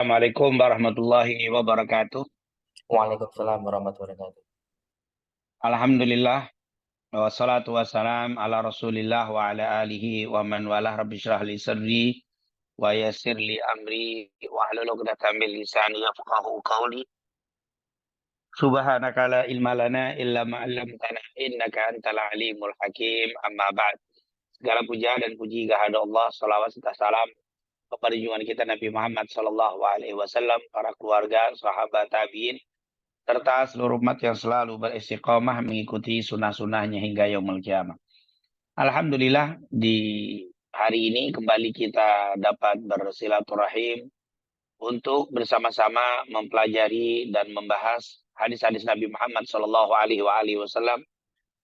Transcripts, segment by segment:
Assalamualaikum warahmatullahi wabarakatuh. Waalaikumsalam warahmatullahi wabarakatuh. Alhamdulillah, wassalatu wassalam ala rasulillah wa ala alihi wa man walah. Rabbi syrah li sadri wa yassir li amri wa hlul 'uqdatam min lisani yafqahu qawli. Subhanaka la ilma lana illa ma 'allamtana innaka antal alimul hakim. Amma ba'd. Segala puja dan puji kehadirat Allah, salawat serta salam kepada junjungan kita Nabi Muhammad sallallahu alaihi wasallam, para keluarga, sahabat, tabi'in, serta seluruh umat yang selalu beristiqomah mengikuti sunnah-sunnahnya hingga yaumul kiamah. Alhamdulillah, di hari ini kembali kita dapat bersilaturahim untuk bersama-sama mempelajari dan membahas hadis-hadis Nabi Muhammad Shallallahu Alaihi Wasallam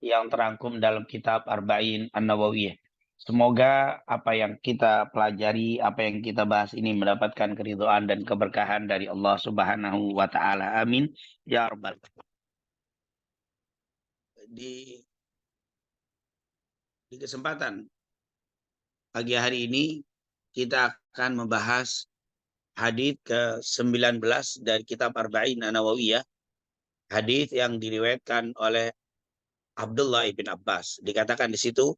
yang terangkum dalam kitab Arba'in An-Nawawiyah. Semoga apa yang kita pelajari, apa yang kita bahas ini mendapatkan keridhaan dan keberkahan dari Allah Subhanahu wa taala. Amin ya rabbal. Di kesempatan pagi hari ini kita akan membahas hadis ke-19 dari kitab Arba'in An-Nawawiyah. Hadis yang diriwayatkan oleh Abdullah ibn Abbas. Dikatakan di situ,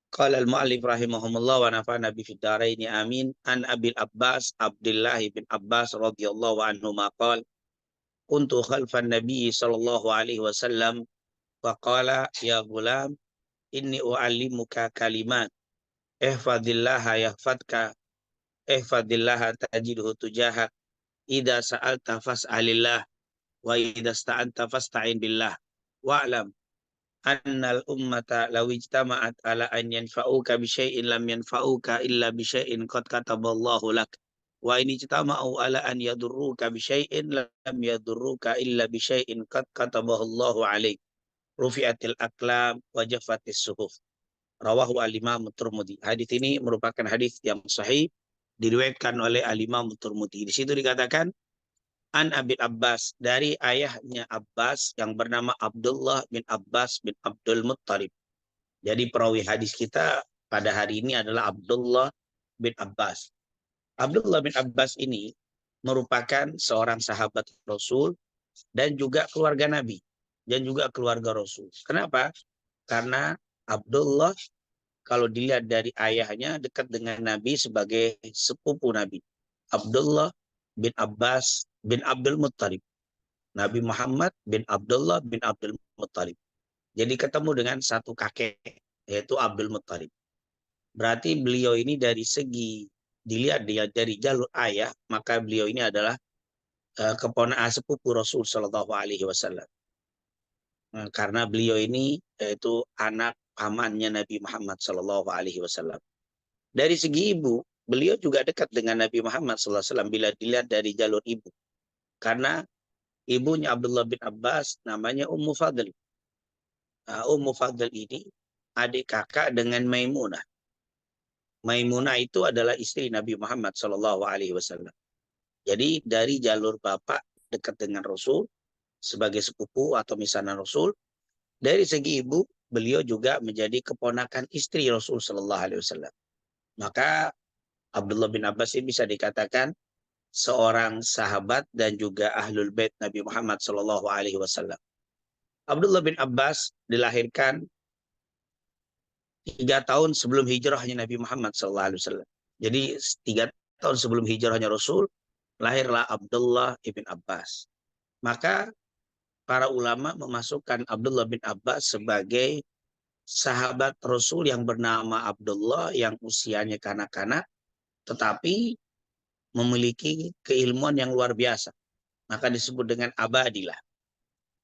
qala al-mu'allif rahimahumullah wa nafa'ana bi fid dharain amin, an Abil Abbas Abdullah ibn Abbas radhiyallahu anhu maqal kuntu khalfan nabiy sallallahu alaihi wasallam wa qala ya gulam inni u'allimuka kalimat ihfadillaha yahfadka ihfadillaha tajidhu tujahak idza sa'alta fas'alillah wa idza sta'anta fasta'in billah wa'lam annal ummata law ijtama'at ala an yanfa'uka bi syai'in lam yanfa'uka illa bi syai'in qad kataballahu lak wa in ijtama'u ala an yadurruka bi syai'in lam yadurruka illa bi syai'in qad kataballahu alaik rufi'atil aqlam wa jaffatis suhuf. Rawahu al-Imam Tirmidzi. Hadis ini merupakan hadis yang sahih, diriwayatkan oleh al-Imam Tirmidzi. Di situ dikatakan an Abil Abbas, dari ayahnya Abbas yang bernama Abdullah bin Abbas bin Abdul Muttalib. Jadi perawi hadis kita pada hari ini adalah Abdullah bin Abbas. Abdullah bin Abbas ini merupakan seorang sahabat Rasul dan juga keluarga Nabi dan juga keluarga Rasul. Kenapa? Karena Abdullah kalau dilihat dari ayahnya dekat dengan Nabi sebagai sepupu Nabi. Abdullah bin Abbas bin Abdul Muttalib. Nabi Muhammad bin Abdullah bin Abdul Muttalib. Jadi ketemu dengan satu kakek, yaitu Abdul Muttalib. Berarti beliau ini dari segi dilihat dia dari jalur ayah, maka beliau ini adalah keponakan sepupu Rasul Shallallahu Alaihi Wasallam. Karena beliau ini yaitu anak pamannya Nabi Muhammad Shallallahu Alaihi Wasallam. Dari segi ibu, beliau juga dekat dengan Nabi Muhammad Sallallahu Alaihi Wasallam bila dilihat dari jalur ibu. Karena ibunya Abdullah bin Abbas namanya Ummu Fadl. Nah, Ummu Fadl ini adik kakak dengan Maimunah. Maimunah itu adalah istri Nabi Muhammad Sallallahu Alaihi Wasallam. Jadi dari jalur bapak dekat dengan Rasul sebagai sepupu atau misanan Rasul. Dari segi ibu, beliau juga menjadi keponakan istri Rasul Sallallahu Alaihi Wasallam. Maka Abdullah bin Abbas ini bisa dikatakan seorang sahabat dan juga ahlul bait Nabi Muhammad Sallallahu Alaihi Wasallam. Abdullah bin Abbas dilahirkan 3 tahun sebelum hijrahnya Nabi Muhammad Sallallahu Alaihi Wasallam. Jadi 3 tahun sebelum hijrahnya Rasul lahirlah Abdullah ibn Abbas. Maka para ulama memasukkan Abdullah bin Abbas sebagai sahabat Rasul yang bernama Abdullah yang usianya kanak-kanak tetapi memiliki keilmuan yang luar biasa. Maka disebut dengan abadilah.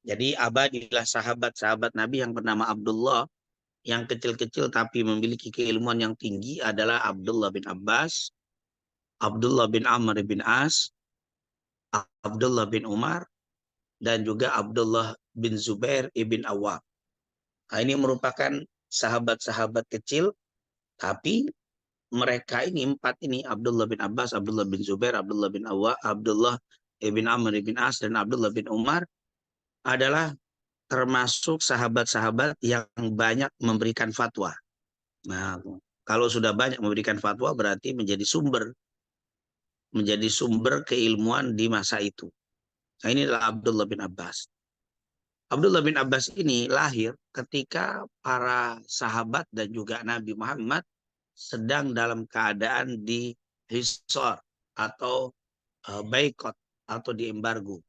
Jadi abadilah sahabat-sahabat Nabi yang bernama Abdullah yang kecil-kecil tapi memiliki keilmuan yang tinggi adalah Abdullah bin Abbas, Abdullah bin Amr bin As, Abdullah bin Umar, dan juga Abdullah bin Zubair ibn Awwam. Nah, ini merupakan sahabat-sahabat kecil, tapi mereka ini empat ini, Abdullah bin Abbas, Abdullah bin Zubair, Abdullah bin Awwam, Abdullah ibn Amr ibn As, dan Abdullah bin Umar adalah termasuk sahabat-sahabat yang banyak memberikan fatwa. Nah, kalau sudah banyak memberikan fatwa berarti menjadi sumber menjadi sumber keilmuan di masa itu. Nah, ini adalah Abdullah bin Abbas. Abdullah bin Abbas ini lahir ketika para sahabat dan juga Nabi Muhammad sedang dalam keadaan di hisor atau boikot atau diembargo.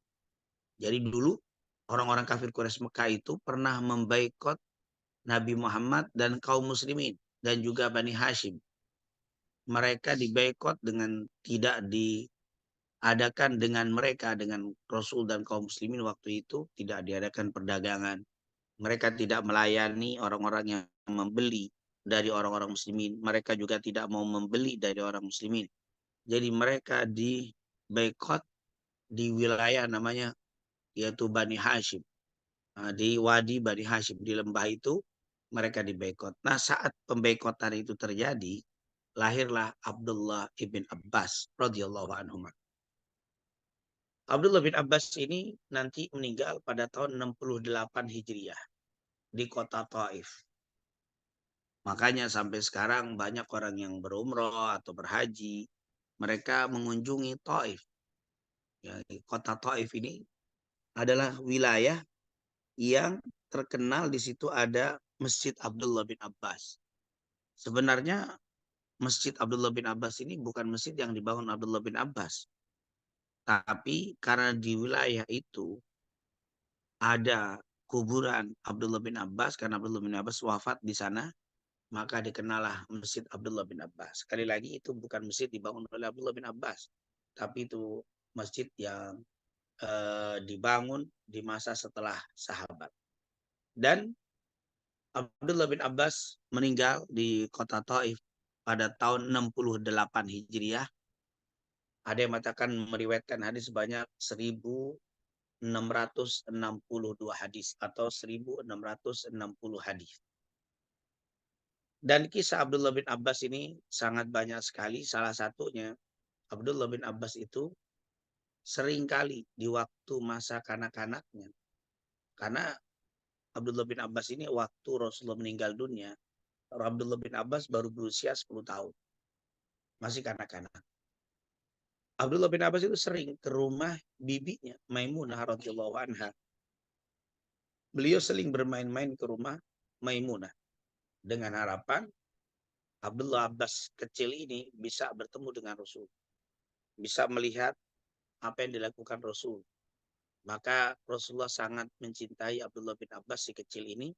Jadi dulu orang-orang kafir Quraisy Mekah itu pernah memboikot Nabi Muhammad dan kaum muslimin dan juga Bani Hashim. Mereka diboikot dengan tidak diadakan dengan mereka, dengan Rasul dan kaum muslimin waktu itu tidak diadakan perdagangan. Mereka tidak melayani orang-orang yang membeli dari orang-orang muslimin. Mereka juga tidak mau membeli dari orang muslimin. Jadi mereka di boikot di wilayah namanya yaitu Bani Hashim. Di Wadi Bani Hashim, di lembah itu mereka di boikot. Nah, saat pemboikotan itu terjadi, lahirlah Abdullah ibn Abbas radhiyallahu anhu. Abdullah bin Abbas ini nanti meninggal pada tahun 68 Hijriah di kota Taif. Makanya sampai sekarang banyak orang yang berumroh atau berhaji, mereka mengunjungi Taif. Ya, kota Taif ini adalah wilayah yang terkenal di situ ada Masjid Abdullah bin Abbas. Sebenarnya Masjid Abdullah bin Abbas ini bukan masjid yang dibangun Abdullah bin Abbas. Tapi karena di wilayah itu ada kuburan Abdullah bin Abbas, karena Abdullah bin Abbas wafat di sana, maka dikenallah Masjid Abdullah bin Abbas. Sekali lagi itu bukan masjid dibangun oleh Abdullah bin Abbas, tapi itu masjid yang dibangun di masa setelah sahabat. Dan Abdullah bin Abbas meninggal di kota Taif pada tahun 68 Hijriah. Ada yang mengatakan meriwayatkan hadis sebanyak 1662 hadis atau 1660 hadis. Dan kisah Abdullah bin Abbas ini sangat banyak sekali. Salah satunya Abdullah bin Abbas itu seringkali di waktu masa kanak-kanaknya. Karena Abdullah bin Abbas ini waktu Rasulullah meninggal dunia, Abdullah bin Abbas baru berusia 10 tahun. Masih kanak-kanak. Abdullah bin Abbas itu sering ke rumah bibinya, Maimunah radhiyallahu anha. Beliau sering bermain-main ke rumah Maimunah dengan harapan Abdullah Abbas kecil ini bisa bertemu dengan Rasul. Bisa melihat apa yang dilakukan Rasul. Maka Rasulullah sangat mencintai Abdullah bin Abbas si kecil ini.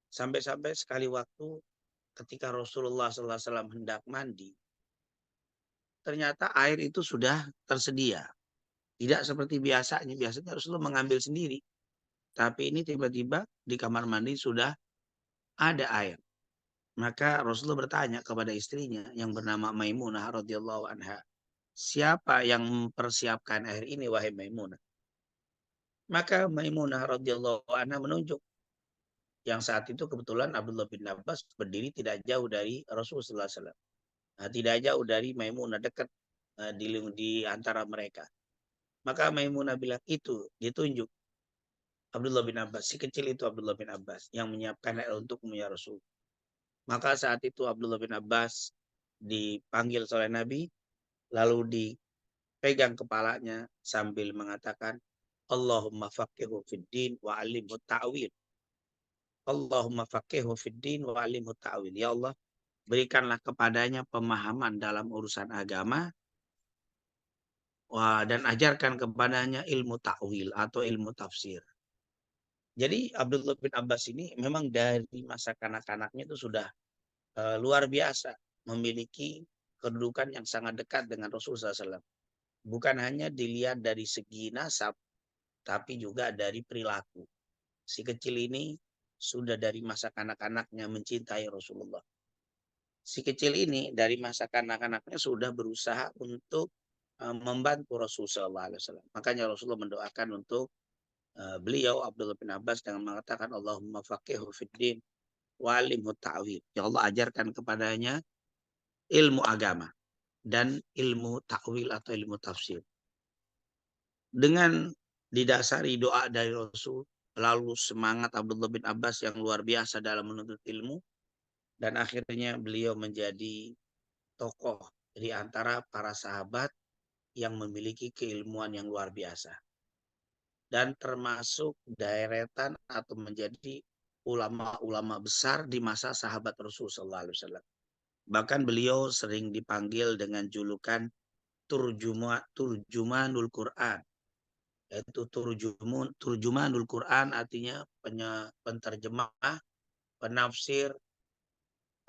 Sampai-sampai sekali waktu ketika Rasulullah SAW hendak mandi, ternyata air itu sudah tersedia. Tidak seperti biasanya. Biasanya Rasulullah mengambil sendiri. Tapi ini tiba-tiba di kamar mandi sudah ada air. Maka Rasulullah bertanya kepada istrinya yang bernama Maimunah radhiyallahu anha, siapa yang mempersiapkan air ini wahai Maimunah? Maka Maimunah radhiyallahu anha menunjuk yang saat itu kebetulan Abdullah bin Abbas berdiri tidak jauh dari Rasulullah SAW. Nah, tidak jauh dari Maimunah, dekat di antara mereka. Maka Maimunah bilang itu ditunjuk Abdullah bin Abbas, si kecil itu Abdullah bin Abbas yang menyiapkan air untukmu ya Rasul. Maka saat itu Abdullah bin Abbas dipanggil oleh Nabi, lalu dipegang kepalanya sambil mengatakan, Allahumma faqihu fid din wa alimhu ta'wil. Allahumma faqihu fid din wa alimhu ta'wil. Ya Allah, berikanlah kepadanya pemahaman dalam urusan agama dan ajarkan kepadanya ilmu ta'wil atau ilmu tafsir. Jadi Abdullah bin Abbas ini memang dari masa kanak-kanaknya itu sudah luar biasa memiliki kedudukan yang sangat dekat dengan Rasulullah SAW. Bukan hanya dilihat dari segi nasab, tapi juga dari perilaku. Si kecil ini sudah dari masa kanak-kanaknya mencintai Rasulullah. Si kecil ini dari masa kanak-kanaknya sudah berusaha untuk membantu Rasulullah SAW. Makanya Rasulullah mendoakan untuk beliau Abdullah bin Abbas dengan mengatakan Allahumma faqihu fid din wa alimhu ta'wil. Ya Allah ajarkan kepadanya ilmu agama dan ilmu ta'wil atau ilmu tafsir. Dengan didasari doa dari Rasul, lalu semangat Abdullah bin Abbas yang luar biasa dalam menuntut ilmu, dan akhirnya beliau menjadi tokoh di antara para sahabat yang memiliki keilmuan yang luar biasa. Dan termasuk deretan atau menjadi ulama-ulama besar di masa sahabat Rasulullah SAW. Bahkan beliau sering dipanggil dengan julukan Turjumanul Quran. Yaitu Turjumanul Quran artinya penterjemah, penafsir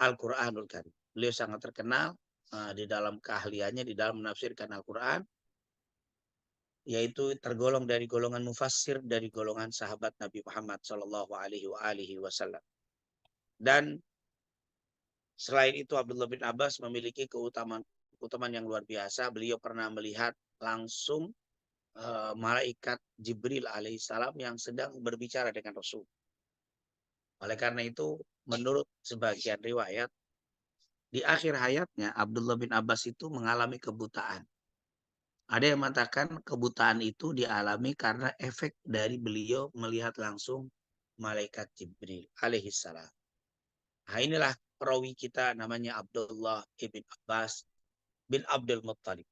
Al-Quranul Karim. Beliau sangat terkenal di dalam keahliannya di dalam menafsirkan Al-Quran, yaitu tergolong dari golongan mufassir dari golongan sahabat Nabi Muhammad Shallallahu Alaihi Wasallam. Dan selain itu Abdullah bin Abbas memiliki keutamaan yang luar biasa. Beliau pernah melihat langsung malaikat Jibril alaihissalam yang sedang berbicara dengan Rasul. Oleh karena itu, menurut sebagian riwayat, di akhir hayatnya Abdullah bin Abbas itu mengalami kebutaan. Ada yang mengatakan kebutaan itu dialami karena efek dari beliau melihat langsung malaikat Jibril alaihissalam. Nah, inilah perawi kita namanya Abdullah ibn Abbas bin Abdul Muttalib.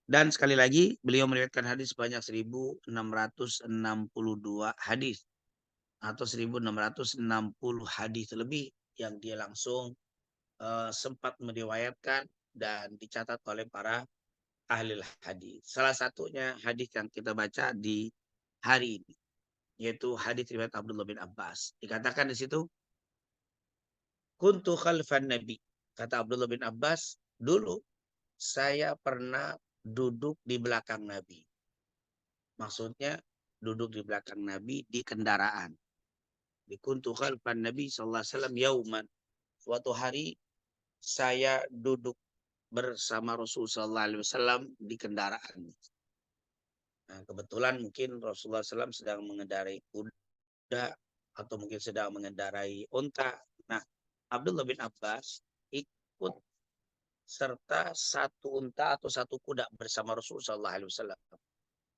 Dan sekali lagi beliau meriwayatkan hadis sebanyak 1662 hadis atau 1660 hadis lebih yang dia langsung sempat meriwayatkan dan dicatat oleh para ahli hadis. Salah satunya hadis yang kita baca di hari ini, yaitu hadis riwayat Abdullah bin Abbas. Dikatakan di situ, kuntu khalfan Nabi. Kata Abdullah bin Abbas, dulu saya pernah duduk di belakang Nabi. Maksudnya duduk di belakang Nabi di kendaraan. Di kuntu khalfan Nabi sallallahu alaihi wasallam yauman. Suatu hari saya duduk bersama Rasul sallallahu alaihi wasallam di kendaraan. Nah, kebetulan mungkin Rasulullah SAW sedang mengendarai kuda atau mungkin sedang mengendarai unta. Nah, Abdullah bin Abbas ikut serta satu unta atau satu kuda bersama Rasulullah SAW.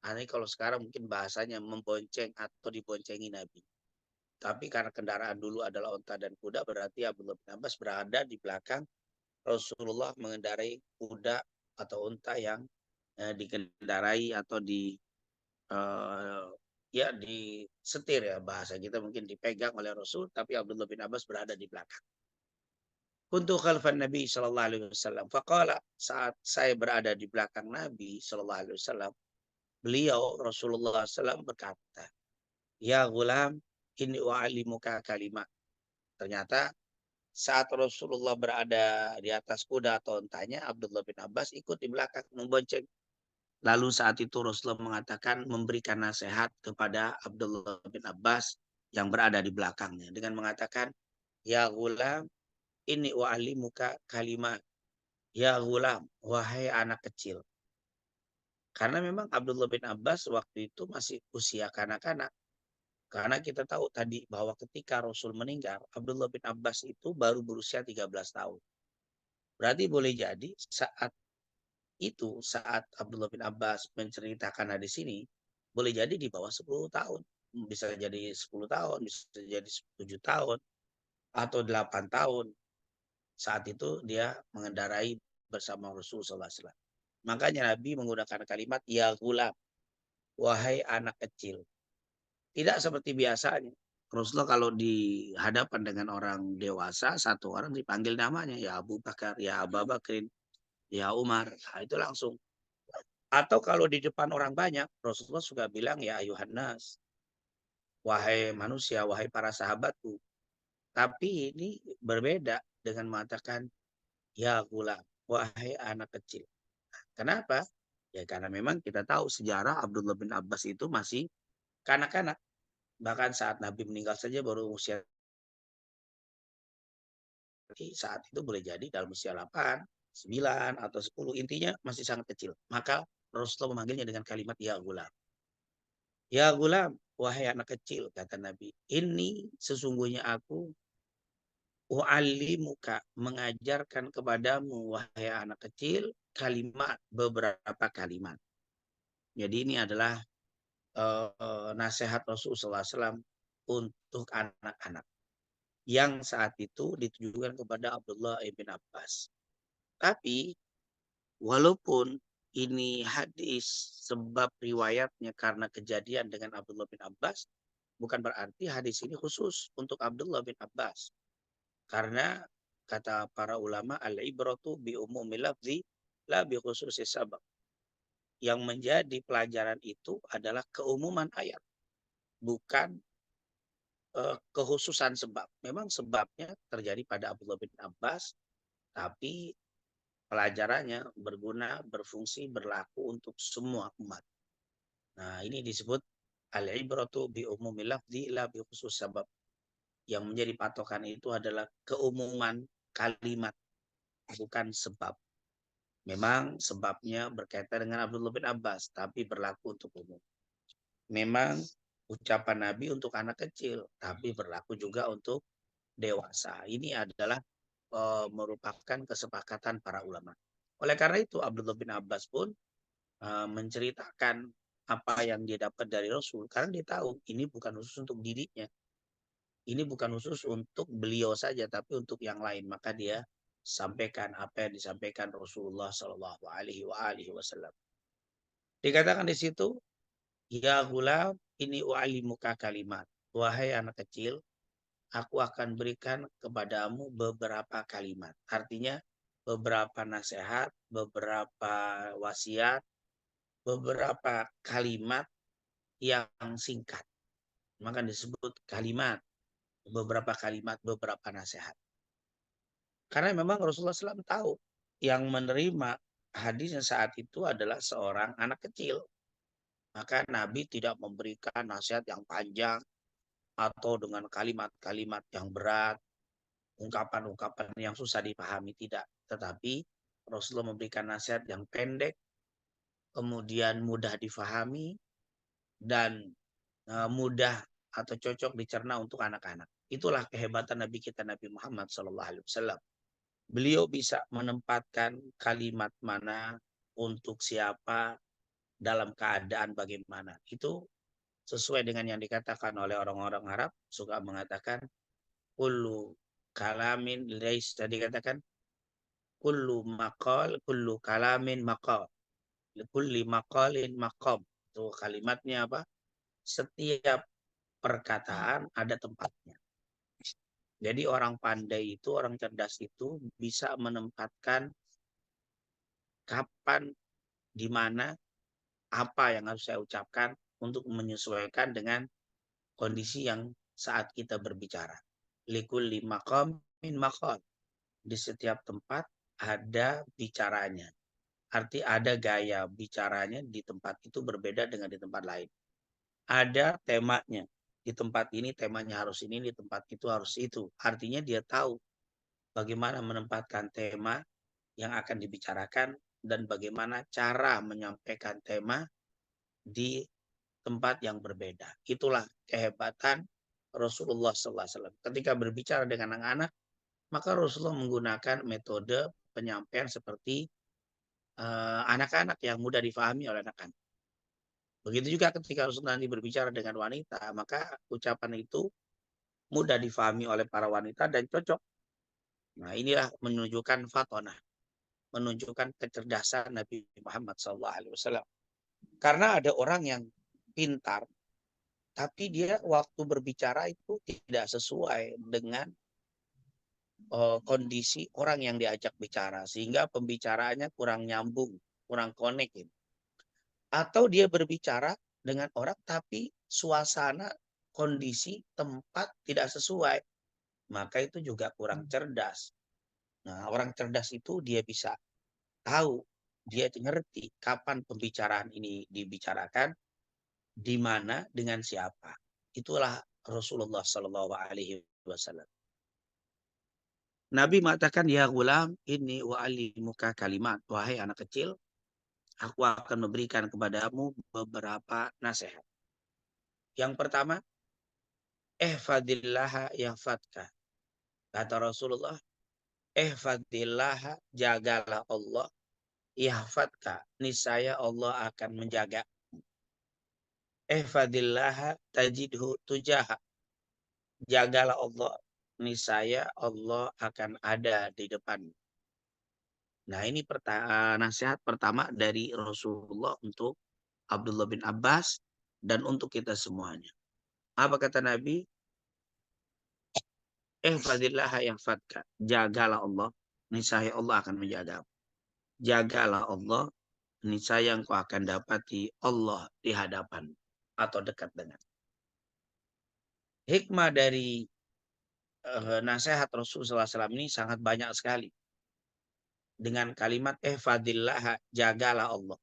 Nah, ini kalau sekarang mungkin bahasanya membonceng atau diboncengi Nabi. Tapi karena kendaraan dulu adalah unta dan kuda, berarti Abdullah bin Abbas berada di belakang Rasulullah mengendarai kuda atau unta yang dikendarai atau ya disetir ya bahasa kita mungkin dipegang oleh Rasul, tapi Abdullah bin Abbas berada di belakang. Kuntu khalfan Nabi sallallahu alaihi wasallam. Faqala, saat saya berada di belakang Nabi sallallahu alaihi wasallam, beliau Rasulullah SAW berkata, "Ya gulam, inni u'allimuka kalimat." Ternyata saat Rasulullah berada di atas kuda atau untanya, Abdullah bin Abbas ikut di belakang membonceng. Lalu saat itu Rasulullah mengatakan memberikan nasihat kepada Abdullah bin Abbas yang berada di belakangnya dengan mengatakan, "Ya gulam, ini wa'alimuka kalimat. Ya gulam, wahai anak kecil." Karena memang Abdullah bin Abbas waktu itu masih usia kanak-kanak. Karena kita tahu tadi bahwa ketika Rasul meninggal, Abdullah bin Abbas itu baru berusia 13 tahun. Berarti boleh jadi saat Abdullah bin Abbas menceritakan hadis ini, boleh jadi di bawah 10 tahun. Bisa jadi 10 tahun, bisa jadi 7 tahun, atau 8 tahun. Saat itu dia mengendarai bersama Rasulullah SAW. Makanya Nabi menggunakan kalimat, ya gulam, wahai anak kecil. Tidak seperti biasanya. Rasulullah kalau di hadapan dengan orang dewasa, satu orang dipanggil namanya, ya Abu Bakar, ya Abu Bakrin, ya Umar. Nah, itu langsung. Atau kalau di depan orang banyak, Rasulullah suka bilang, ya ayuhan nas, wahai manusia, wahai para sahabatku. Tapi ini berbeda dengan mengatakan, ya gulam, wahai anak kecil. Kenapa? Ya karena memang kita tahu sejarah Abdullah bin Abbas itu masih kanak-kanak. Bahkan saat Nabi meninggal saja baru usia, saat itu boleh jadi dalam usia 8, 9, atau 10. Intinya masih sangat kecil. Maka Rasulullah memanggilnya dengan kalimat ya gulam. Ya gulam, wahai anak kecil, kata Nabi. Ini sesungguhnya aku muka mengajarkan kepadamu, wahai anak kecil, beberapa kalimat. Jadi ini adalah nasihat Rasulullah SAW untuk anak-anak yang saat itu ditujukan kepada Abdullah ibn Abbas. Tapi walaupun ini hadis sebab riwayatnya karena kejadian dengan Abdullah bin Abbas, bukan berarti hadis ini khusus untuk Abdullah bin Abbas. Karena kata para ulama, al-ibratu bi umumil lafzi la bi khususi sabab. Yang menjadi pelajaran itu adalah keumuman ayat, bukan kekhususan sebab. Memang sebabnya terjadi pada Abdullah bin Abbas, tapi pelajarannya berguna, berfungsi, berlaku untuk semua umat. Nah, ini disebut al-ibratu bi umumil lafzi la bi khusus sabab. Yang menjadi patokan itu adalah keumuman kalimat, bukan sebab. Memang sebabnya berkaitan dengan Abdullah bin Abbas, tapi berlaku untuk umum. Memang ucapan Nabi untuk anak kecil, tapi berlaku juga untuk dewasa. Ini adalah merupakan kesepakatan para ulama. Oleh karena itu Abdullah bin Abbas pun menceritakan apa yang dia dapat dari Rasul, karena dia tahu ini bukan khusus untuk dirinya, ini bukan khusus untuk beliau saja, tapi untuk yang lain. Maka dia sampaikan apa yang disampaikan Rasulullah Shallallahu Alaihi Wasallam. Dikatakan di situ, ya gulam, ini muka kalimat. Wahai anak kecil, aku akan berikan kepadamu beberapa kalimat. Artinya beberapa nasihat, beberapa wasiat, beberapa kalimat yang singkat. Maka disebut kalimat, beberapa kalimat, beberapa nasihat. Karena memang Rasulullah SAW tahu yang menerima hadisnya saat itu adalah seorang anak kecil. Maka Nabi tidak memberikan nasihat yang panjang atau dengan kalimat-kalimat yang berat, ungkapan-ungkapan yang susah dipahami, tidak. Tetapi Rasulullah memberikan nasihat yang pendek, kemudian mudah difahami, dan mudah atau cocok dicerna untuk anak-anak. Itulah kehebatan Nabi kita, Nabi Muhammad SAW. Beliau bisa menempatkan kalimat mana untuk siapa dalam keadaan bagaimana. Itu sesuai dengan yang dikatakan oleh orang-orang Arab, suka mengatakan kullu kalamin lais, tadi katakan kullu maqal, kullu kalamin maqal, kulli maqalin maqam. Itu kalimatnya apa? Setiap perkataan ada tempatnya. Jadi orang pandai itu, orang cerdas itu bisa menempatkan kapan, di mana, apa yang harus saya ucapkan untuk menyesuaikan dengan kondisi yang saat kita berbicara. Likulli maqamin maqal. Di setiap tempat ada bicaranya. Arti ada gaya bicaranya di tempat itu berbeda dengan di tempat lain. Ada temanya. Di tempat ini temanya harus ini, di tempat itu harus itu. Artinya dia tahu bagaimana menempatkan tema yang akan dibicarakan dan bagaimana cara menyampaikan tema di tempat yang berbeda. Itulah kehebatan Rasulullah SAW. Ketika berbicara dengan anak-anak, maka Rasulullah menggunakan metode penyampaian seperti anak-anak yang mudah difahami oleh anak-anak. Begitu juga ketika Rasulullah nanti berbicara dengan wanita, maka ucapan itu mudah difahami oleh para wanita dan cocok. Nah, inilah menunjukkan fatonah, menunjukkan kecerdasan Nabi Muhammad SAW. Karena ada orang yang pintar, tapi dia waktu berbicara itu tidak sesuai dengan kondisi orang yang diajak bicara, sehingga pembicaraannya kurang nyambung, kurang connect. Gitu. Atau dia berbicara dengan orang tapi suasana, kondisi, tempat tidak sesuai, maka itu juga kurang cerdas. Nah, orang cerdas itu dia bisa tahu, dia ngerti kapan pembicaraan ini dibicarakan, di mana, dengan siapa. Itulah Rasulullah Shallallahu Alaihi Wasallam. Nabi mengatakan, ya gulam, ini wa'alimuka kalimat. Wahai anak kecil, aku akan memberikan kepadamu beberapa nasihat. Yang pertama, ihfadillaha yahfadka. Kata Rasulullah, ihfadillaha, jagalah Allah, yahfadka, niscaya Allah akan menjaga. Ihfadillaha tajidhu tujaha. Jagalah Allah, niscaya Allah akan ada di depan. Nah, ini nasihat pertama dari Rasulullah untuk Abdullah bin Abbas dan untuk kita semuanya. Apa kata Nabi? Ihfadillah yahfadka. Jagalah Allah, niscaya Allah akan menjaga. Jagalah Allah, niscaya engkau akan dapati Allah di hadapan atau dekat dengan. Hikmah dari nasihat Rasulullah SAW ini sangat banyak sekali. Dengan kalimat ihfadillah, jagalah Allah.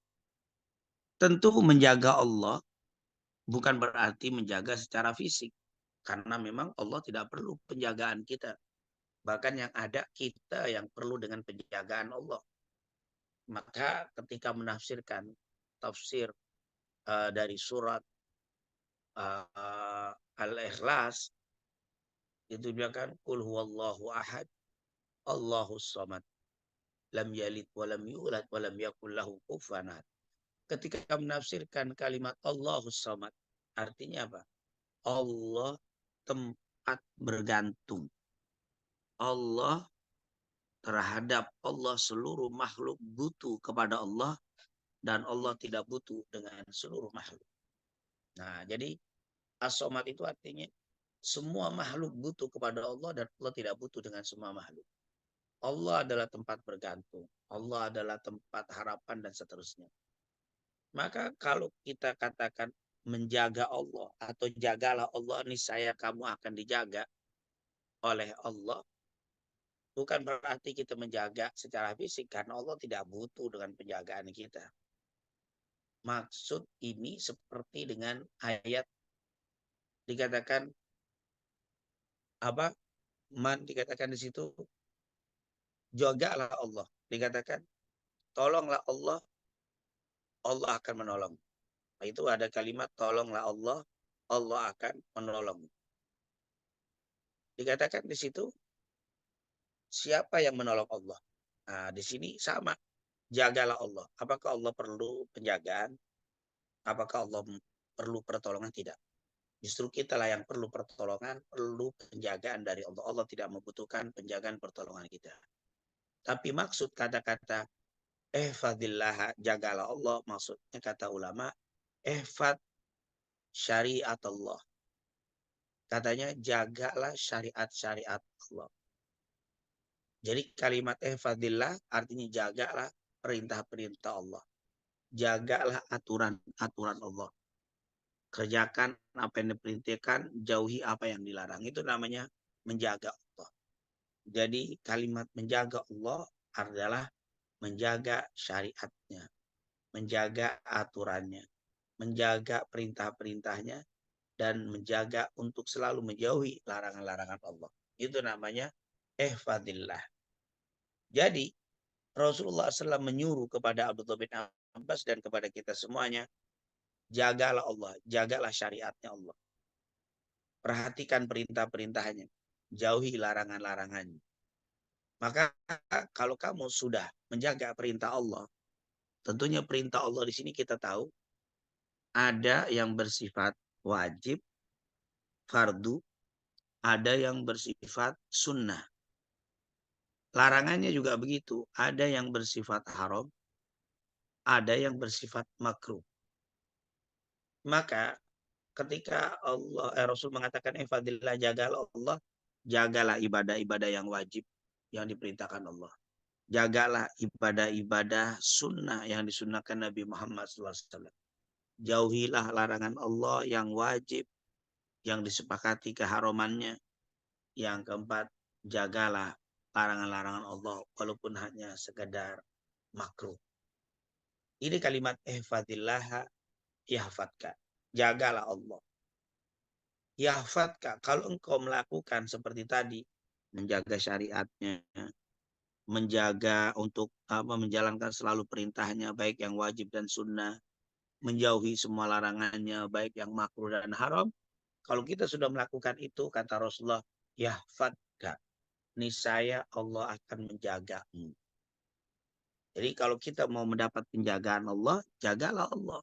Tentu menjaga Allah bukan berarti menjaga secara fisik. Karena memang Allah tidak perlu penjagaan kita. Bahkan yang ada kita yang perlu dengan penjagaan Allah. Maka ketika menafsirkan tafsir dari surat Al-Ikhlas, itu dia kan qul huwallahu ahad, Allahus samad, lam yalid wa lam yulad wa lam yakul lahu kufuwan ahad. Ketika menafsirkan kalimat Allahus samad, artinya apa? Allah tempat bergantung. Allah terhadap Allah, seluruh makhluk butuh kepada Allah dan Allah tidak butuh dengan seluruh makhluk. Nah, jadi as-somad itu artinya semua makhluk butuh kepada Allah dan Allah tidak butuh dengan semua makhluk. Allah adalah tempat bergantung. Allah adalah tempat harapan dan seterusnya. Maka kalau kita katakan menjaga Allah atau jagalah Allah, niscaya kamu akan dijaga oleh Allah. Bukan berarti kita menjaga secara fisik karena Allah tidak butuh dengan penjagaan kita. Maksud ini seperti dengan ayat dikatakan apa? Dikatakan di situ jagalah Allah. Dikatakan tolonglah Allah, Allah akan menolong. Nah, itu ada kalimat tolonglah Allah, Allah akan menolong. Dikatakan di situ siapa yang menolong Allah? Nah, di sini sama. Jagalah Allah. Apakah Allah perlu penjagaan? Apakah Allah perlu pertolongan? Tidak. Justru kita lah yang perlu pertolongan, perlu penjagaan dari Allah. Allah tidak membutuhkan penjagaan pertolongan kita. Tapi maksud kata-kata ihfadillah, jagalah Allah, maksudnya kata ulama, ihfad syariat Allah. Katanya jagalah syariat-syariat Allah. Jadi kalimat ihfadillah artinya jagalah perintah-perintah Allah. Jagalah aturan-aturan Allah. Kerjakan apa yang diperintahkan, jauhi apa yang dilarang. Itu namanya menjaga Allah. Jadi kalimat menjaga Allah adalah menjaga syariatnya, menjaga aturannya, menjaga perintah-perintahnya, dan menjaga untuk selalu menjauhi larangan-larangan Allah. Itu namanya ihfadillah. Jadi Rasulullah SAW menyuruh kepada Abdullah bin Abbas dan kepada kita semuanya, jagalah Allah, jagalah syariatnya Allah. Perhatikan perintah-perintahnya, jauhi larangan-larangannya. Maka kalau kamu sudah menjaga perintah Allah, tentunya perintah Allah di sini kita tahu ada yang bersifat wajib, fardu, ada yang bersifat sunnah. Larangannya juga begitu, ada yang bersifat haram, ada yang bersifat makruh. Maka ketika Rasul mengatakan ifadillah, jagalah Allah, jagalah ibadah-ibadah yang wajib yang diperintahkan Allah. Jagalah ibadah-ibadah sunnah yang disunnahkan Nabi Muhammad SAW. Jauhilah larangan Allah yang wajib, yang disepakati keharamannya. Yang keempat, jagalah larangan-larangan Allah walaupun hanya sekedar makruh. Ini kalimat ihfadillah yahfadka. Jagalah Allah. Yahfadka, kalau engkau melakukan seperti tadi, menjaga syariatnya, menjaga untuk menjalankan selalu perintahnya, baik yang wajib dan sunnah, menjauhi semua larangannya, baik yang makruh dan haram. Kalau kita sudah melakukan itu, kata Rasulullah, yahfadka, niscaya Allah akan menjagamu. Jadi kalau kita mau mendapat penjagaan Allah, jagalah Allah.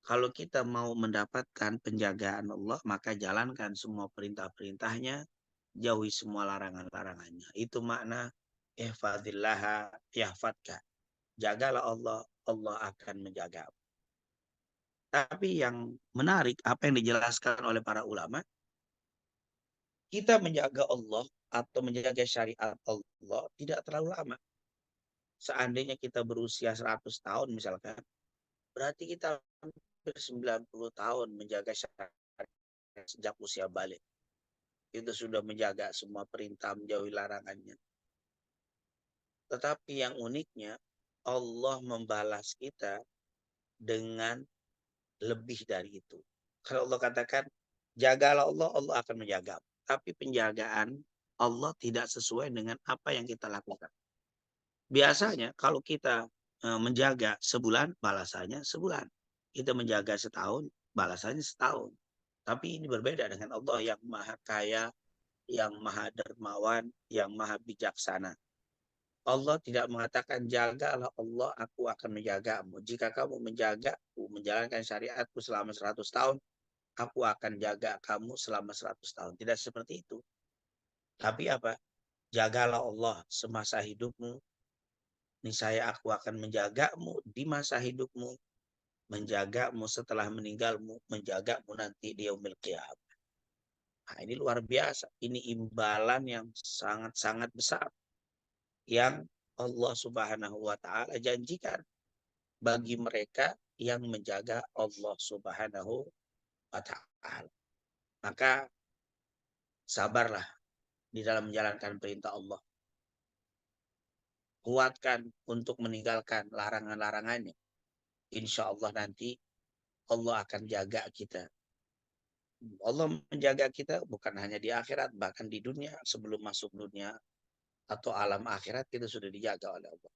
Kalau kita mau mendapatkan penjagaan Allah, maka jalankan semua perintah-perintahnya, jauhi semua larangan-larangannya. Itu makna ihfazillaha yahfadka. Jagalah Allah, Allah akan menjaga. Tapi yang menarik apa yang dijelaskan oleh para ulama, kita menjaga Allah atau menjaga syariat Allah tidak terlalu lama. Seandainya kita berusia 100 tahun misalkan, berarti kita hampir 90 tahun menjaga syariat sejak usia balik. Itu sudah menjaga semua perintah, menjauhi larangannya. Tetapi yang uniknya, Allah membalas kita dengan lebih dari itu. Kalau Allah katakan, jagalah Allah, Allah akan menjaga. Tapi penjagaan Allah tidak sesuai dengan apa yang kita lakukan. Biasanya kalau kita menjaga sebulan, balasannya sebulan. Kita menjaga setahun, balasannya setahun. Tapi ini berbeda dengan Allah yang maha kaya, yang maha dermawan, yang maha bijaksana. Allah tidak mengatakan jagalah Allah, aku akan menjagamu. Jika kamu menjagaku, menjalankan syariatku selama 100 tahun, aku akan jaga kamu selama 100 tahun. Tidak seperti itu. Tapi apa? Jagalah Allah semasa hidupmu. Niscaya aku akan menjagamu di masa hidupmu, menjagamu setelah meninggalmu, menjagamu nanti di yaumil qiyamah. Nah, ini luar biasa. Ini imbalan yang sangat-sangat besar yang Allah Subhanahu wa taala janjikan bagi mereka yang menjaga Allah Subhanahu wa taala. Maka sabarlah di dalam menjalankan perintah Allah. Kuatkan untuk meninggalkan larangan-larangannya. Insya Allah nanti Allah akan jaga kita. Allah menjaga kita bukan hanya di akhirat, bahkan di dunia. Sebelum masuk dunia atau alam akhirat, kita sudah dijaga oleh Allah.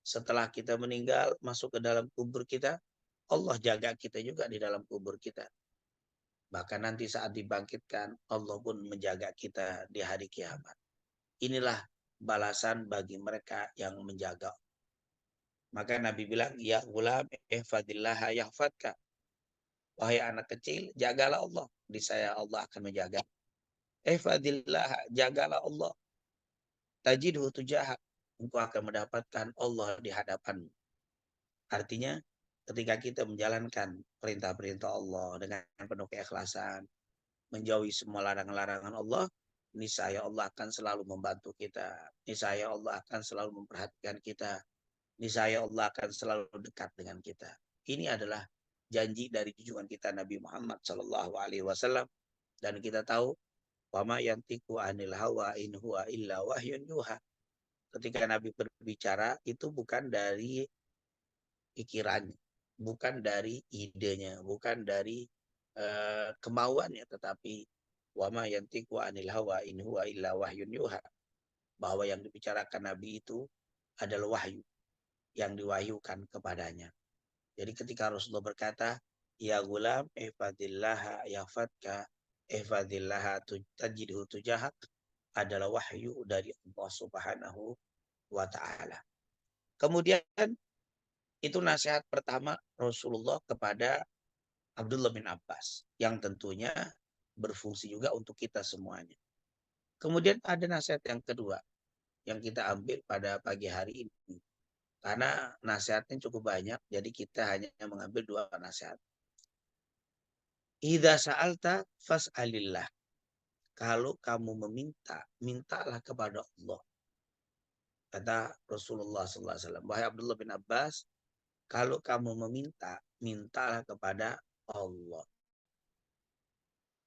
Setelah kita meninggal, masuk ke dalam kubur kita, Allah jaga kita juga di dalam kubur kita. Bahkan nanti saat dibangkitkan, Allah pun menjaga kita di hari kiamat. Inilah balasan bagi mereka yang menjaga. Maka Nabi bilang, ya gulam, ihfadillaha yahfadka. Wahai anak kecil, jagalah Allah. Di saya Allah akan menjaga. Ihfadillaha, jagalah Allah. Tajidhu tujahak. Engkau akan mendapatkan Allah di hadapanmu. Artinya, ketika kita menjalankan perintah-perintah Allah dengan penuh keikhlasan, menjauhi semua larangan-larangan Allah, niscaya Allah akan selalu membantu kita. Niscaya Allah akan selalu memperhatikan kita. Niscaya Allah akan selalu dekat dengan kita. Ini adalah janji dari junjungan kita Nabi Muhammad SAW. Dan kita tahu, wama yantiqu anil hawa in huwa illa wahyun yuha. Ketika Nabi berbicara, itu bukan dari pikirannya, bukan dari idenya, bukan dari kemauannya, tetapi wama yantiqu anil hawa in huwa illa wahyun yuha, bahwa yang dibicarakan Nabi itu adalah wahyu yang diwahyukan kepadanya. Jadi ketika Rasulullah berkata, ya gulam ihfadillaha yahfadka, ihfadillaha tajidhu tujahak, adalah wahyu dari Allah Subhanahu wa taala. Kemudian itu nasihat pertama Rasulullah kepada Abdullah bin Abbas, yang tentunya berfungsi juga untuk kita semuanya. Kemudian ada nasihat yang kedua yang kita ambil pada pagi hari ini. Karena nasihatnya cukup banyak, jadi kita hanya mengambil dua nasihat. Idza sa'alta fas'alillah. Kalau kamu meminta, mintalah kepada Allah. Kata Rasulullah SAW. Wahai Abdullah bin Abbas, kalau kamu meminta, mintalah kepada Allah.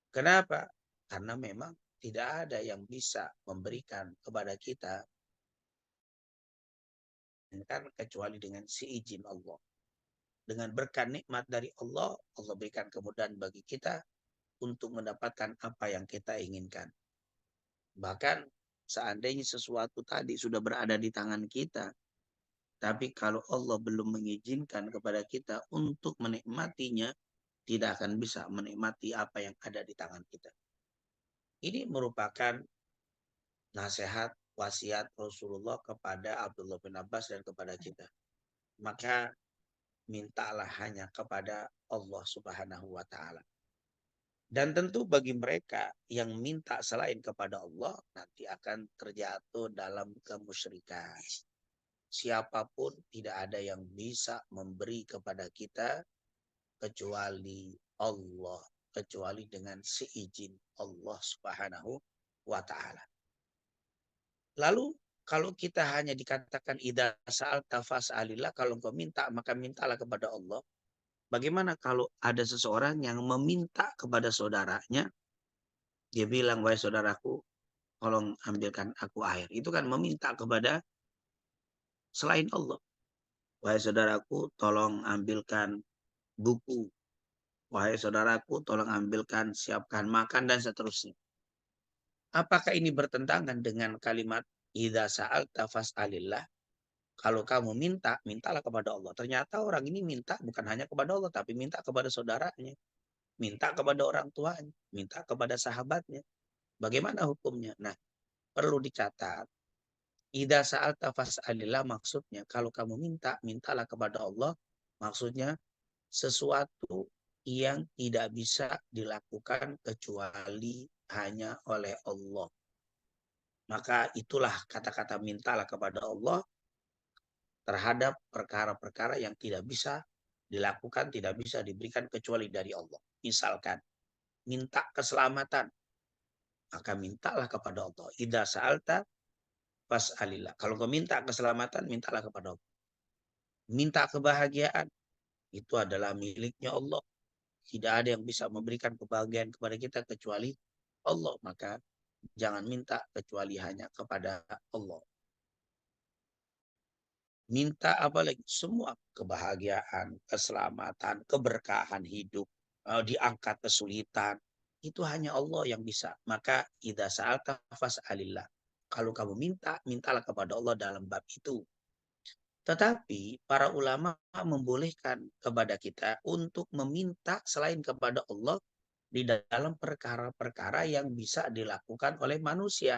Kenapa? Karena memang tidak ada yang bisa memberikan kepada kita kecuali dengan seizin Allah. Dengan berkat nikmat dari Allah, Allah berikan kemudahan bagi kita untuk mendapatkan apa yang kita inginkan. Bahkan seandainya sesuatu tadi sudah berada di tangan kita, tapi kalau Allah belum mengizinkan kepada kita untuk menikmatinya, tidak akan bisa menikmati apa yang ada di tangan kita. Ini merupakan nasihat wasiat Rasulullah kepada Abdullah bin Abbas dan kepada kita. Maka mintalah hanya kepada Allah Subhanahu wa taala. Dan tentu bagi mereka yang minta selain kepada Allah nanti akan terjatuh dalam kemusyrikan. Siapapun tidak ada yang bisa memberi kepada kita kecuali Allah, kecuali dengan seizin Allah Subhanahu wa taala. Lalu kalau kita hanya dikatakan idza sa'alta fas'alillah, kalau engkau minta maka mintalah kepada Allah. Bagaimana kalau ada seseorang yang meminta kepada saudaranya, dia bilang, "Wahai saudaraku, tolong ambilkan aku air." Itu kan meminta kepada selain Allah. "Wahai saudaraku, tolong ambilkan buku. Wahai saudaraku, tolong ambilkan, siapkan makan," dan seterusnya. Apakah ini bertentangan dengan kalimat idza sa'alta fas'alillah? Kalau kamu minta, mintalah kepada Allah. Ternyata orang ini minta bukan hanya kepada Allah, tapi minta kepada saudaranya, minta kepada orang tuanya, minta kepada sahabatnya. Bagaimana hukumnya? Nah, perlu dicatat. Idza sa'alta fas'alillah maksudnya kalau kamu minta, mintalah kepada Allah. Maksudnya sesuatu yang tidak bisa dilakukan kecuali hanya oleh Allah. Maka itulah kata-kata mintalah kepada Allah terhadap perkara-perkara yang tidak bisa dilakukan, tidak bisa diberikan kecuali dari Allah. Misalkan, minta keselamatan, maka mintalah kepada Allah. Idza sa'alta fas'alillah. Kalau kau minta keselamatan, mintalah kepada Allah. Minta kebahagiaan, itu adalah miliknya Allah. Tidak ada yang bisa memberikan kebahagiaan kepada kita kecuali Allah. Maka jangan minta kecuali hanya kepada Allah. Minta apa lagi? Semua kebahagiaan, keselamatan, keberkahan hidup, diangkat kesulitan. Itu hanya Allah yang bisa. Maka idza sa'alta fas'alillah. Kalau kamu minta, mintalah kepada Allah dalam bab itu. Tetapi para ulama membolehkan kepada kita untuk meminta selain kepada Allah di dalam perkara-perkara yang bisa dilakukan oleh manusia.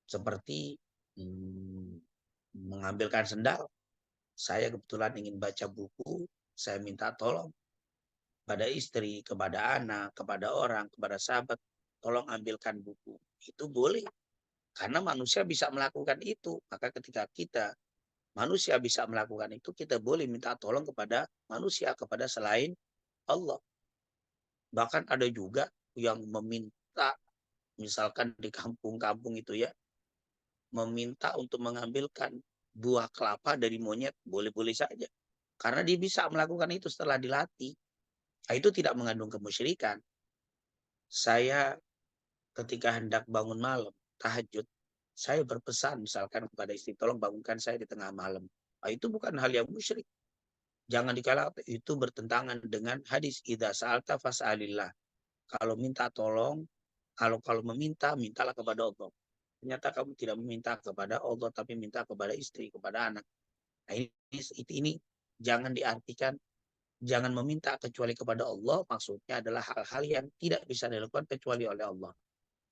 Seperti mengambilkan sendal. Saya kebetulan ingin baca buku, saya minta tolong pada istri, kepada anak, kepada orang, kepada sahabat, tolong ambilkan buku. Itu boleh, karena manusia bisa melakukan itu. Maka ketika kita, manusia bisa melakukan itu, kita boleh minta tolong kepada manusia, kepada selain Allah. Bahkan ada juga yang meminta, misalkan di kampung-kampung itu ya, meminta untuk mengambilkan buah kelapa dari monyet, boleh-boleh saja. Karena dia bisa melakukan itu setelah dilatih. Nah, itu tidak mengandung kemusyrikan. Saya ketika hendak bangun malam, tahajud, saya berpesan misalkan kepada istri, tolong bangunkan saya di tengah malam. Nah, itu bukan hal yang musyrik. Jangan dikala itu bertentangan dengan hadis idza sa'alta fas'alillah. Kalau minta tolong, kalau meminta, mintalah kepada Allah. Ternyata kamu tidak meminta kepada Allah, tapi minta kepada istri, kepada anak. Nah, ini jangan diartikan jangan meminta kecuali kepada Allah, maksudnya adalah hal-hal yang tidak bisa dilakukan kecuali oleh Allah.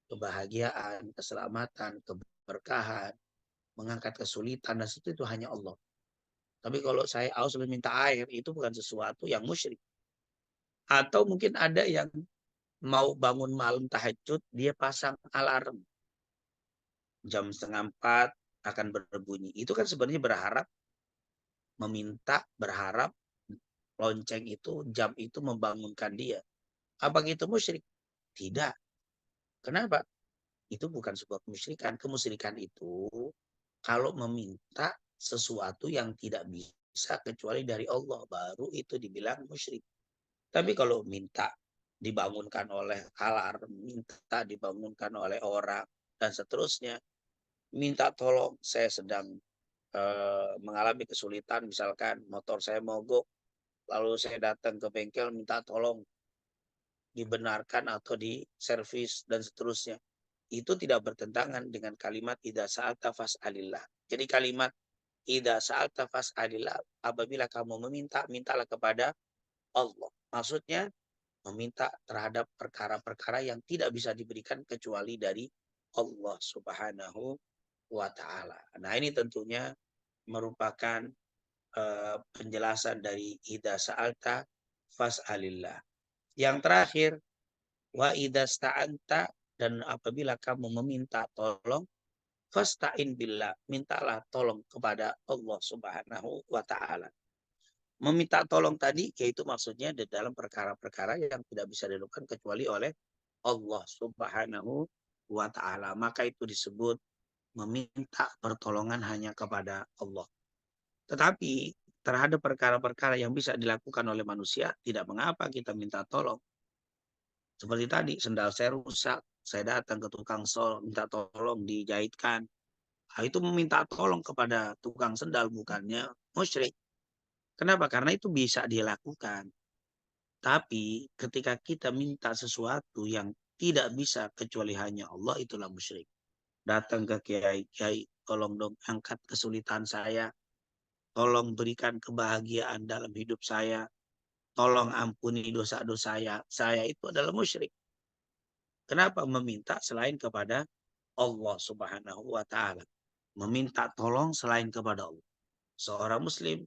Kebahagiaan, keselamatan, keberkahan, mengangkat kesulitan, dan itu hanya Allah. Tapi kalau saya aus meminta air, itu bukan sesuatu yang musyrik. Atau mungkin ada yang mau bangun malam tahajud, dia pasang alarm. Jam 3:30 akan berbunyi. Itu kan sebenarnya berharap, meminta, berharap lonceng itu, jam itu membangunkan dia. Apa itu musyrik? Tidak. Kenapa? Itu bukan sebuah kemusyrikan. Kemusyrikan itu kalau meminta sesuatu yang tidak bisa kecuali dari Allah, baru itu dibilang musyrik. Tapi kalau minta dibangunkan oleh alarm, minta dibangunkan oleh orang, dan seterusnya, minta tolong, saya sedang mengalami kesulitan, misalkan motor saya mogok, lalu saya datang ke bengkel minta tolong dibenarkan atau diservis dan seterusnya. Itu tidak bertentangan dengan kalimat idza sa'alta fas'alillah. Jadi kalimat idza sa'alta fas'alillah, apabila kamu meminta, mintalah kepada Allah. Maksudnya meminta terhadap perkara-perkara yang tidak bisa diberikan kecuali dari Allah Subhanahu wa taala. Nah, ini tentunya merupakan penjelasan dari idza sa'alta fas'alillah. Yang terakhir, Wa idasta'anta, dan apabila kamu meminta tolong, fasta'in billah, mintalah tolong kepada Allah Subhanahu wa taala. Meminta tolong tadi yaitu maksudnya di dalam perkara-perkara yang tidak bisa dilakukan kecuali oleh Allah Subhanahu wa taala. Maka itu disebut meminta pertolongan hanya kepada Allah. Tetapi terhadap perkara-perkara yang bisa dilakukan oleh manusia, tidak mengapa kita minta tolong. Seperti tadi, sendal saya rusak, saya datang ke tukang sol, minta tolong dijahitkan. Nah, itu meminta tolong kepada tukang sendal, bukannya musyrik. Kenapa? Karena itu bisa dilakukan. Tapi ketika kita minta sesuatu yang tidak bisa kecuali hanya Allah, itulah musyrik. Datang ke kiai, kiai, tolong dong angkat kesulitan saya, tolong berikan kebahagiaan dalam hidup saya, tolong ampuni dosa-dosa saya, itu adalah musyrik. Kenapa meminta selain kepada Allah Subhanahu wa taala? Meminta tolong selain kepada Allah. Seorang muslim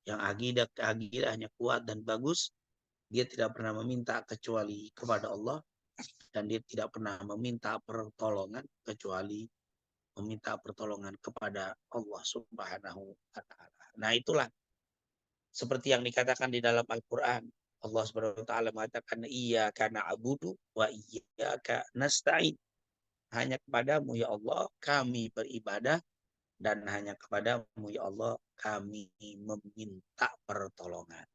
yang akidahnya kuat dan bagus, dia tidak pernah meminta kecuali kepada Allah, dan dia tidak pernah meminta pertolongan kecuali meminta pertolongan kepada Allah Subhanahu wa taala. Nah, itulah seperti yang dikatakan di dalam Al-Qur'an. Allah Subhanahu wa taala mengatakan iyyaka na'budu wa iyyaka nasta'in. Hanya kepadamu ya Allah kami beribadah, dan hanya kepadamu ya Allah kami meminta pertolongan.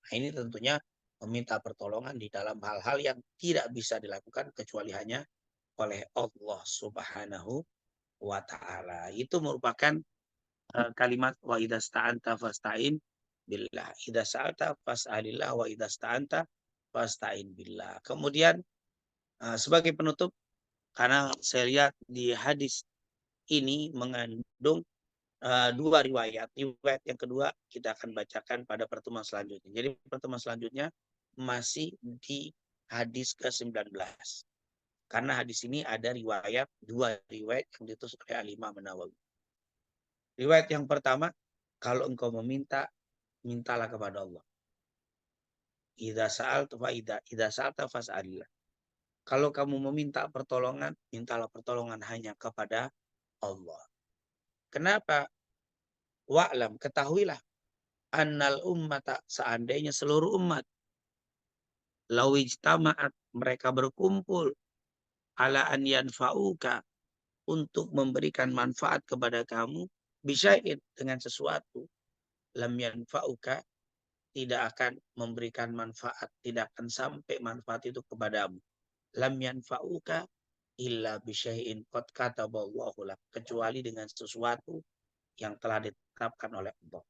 Nah, ini tentunya meminta pertolongan di dalam hal-hal yang tidak bisa dilakukan kecuali hanya oleh Allah Subhanahu wa taala. Itu merupakan kalimat wa idza sta'anta fasta'in billah. Idza sa'alta fas'alillah wa idza sta'anta fasta'in billah. Kemudian sebagai penutup, karena saya lihat di hadis ini mengandung dua riwayat. Riwayat yang kedua kita akan bacakan pada pertemuan selanjutnya. Jadi pertemuan selanjutnya masih di hadis ke-19. Karena hadis ini ada dua riwayat yang ditulis oleh Al-Imam Nawawi. Riwayat yang pertama, kalau engkau meminta, mintalah kepada Allah. Idza sa'alta fa idza sa'alta fas'alillah. Kalau kamu meminta pertolongan, mintalah pertolongan hanya kepada Allah. Kenapa? Wa'lam, ketahuilah annal ummata, seandainya seluruh umat, lawijtama'at, mereka berkumpul ala an yanfa'uka, untuk memberikan manfaat kepada kamu, bisya'in, dengan sesuatu, lam yanfa'uka, tidak akan memberikan manfaat, tidak akan sampai manfaat itu kepadamu. Lam yanfa'uka illa bisyai'in qad kataballahu lak, kecuali dengan sesuatu yang telah ditetapkan oleh Allah.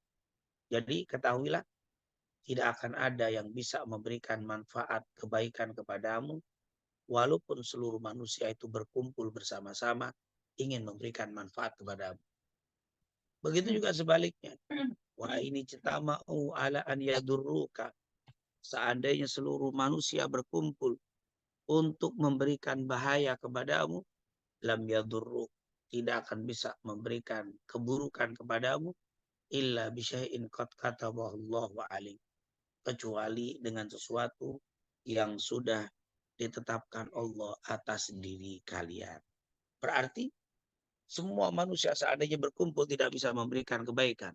Jadi ketahuilah tidak akan ada yang bisa memberikan manfaat kebaikan kepadamu walaupun seluruh manusia itu berkumpul bersama-sama ingin memberikan manfaat kepadamu. Begitu juga sebaliknya. Wa ini citama'u ala an yadurruka, seandainya seluruh manusia berkumpul untuk memberikan bahaya kepadamu, lam yadurruk, tidak akan bisa memberikan keburukan kepadamu, illa bisyai'in qad kataballahu alaik, kecuali dengan sesuatu yang sudah ditetapkan Allah atas diri kalian. Berarti semua manusia seandainya berkumpul tidak bisa memberikan kebaikan.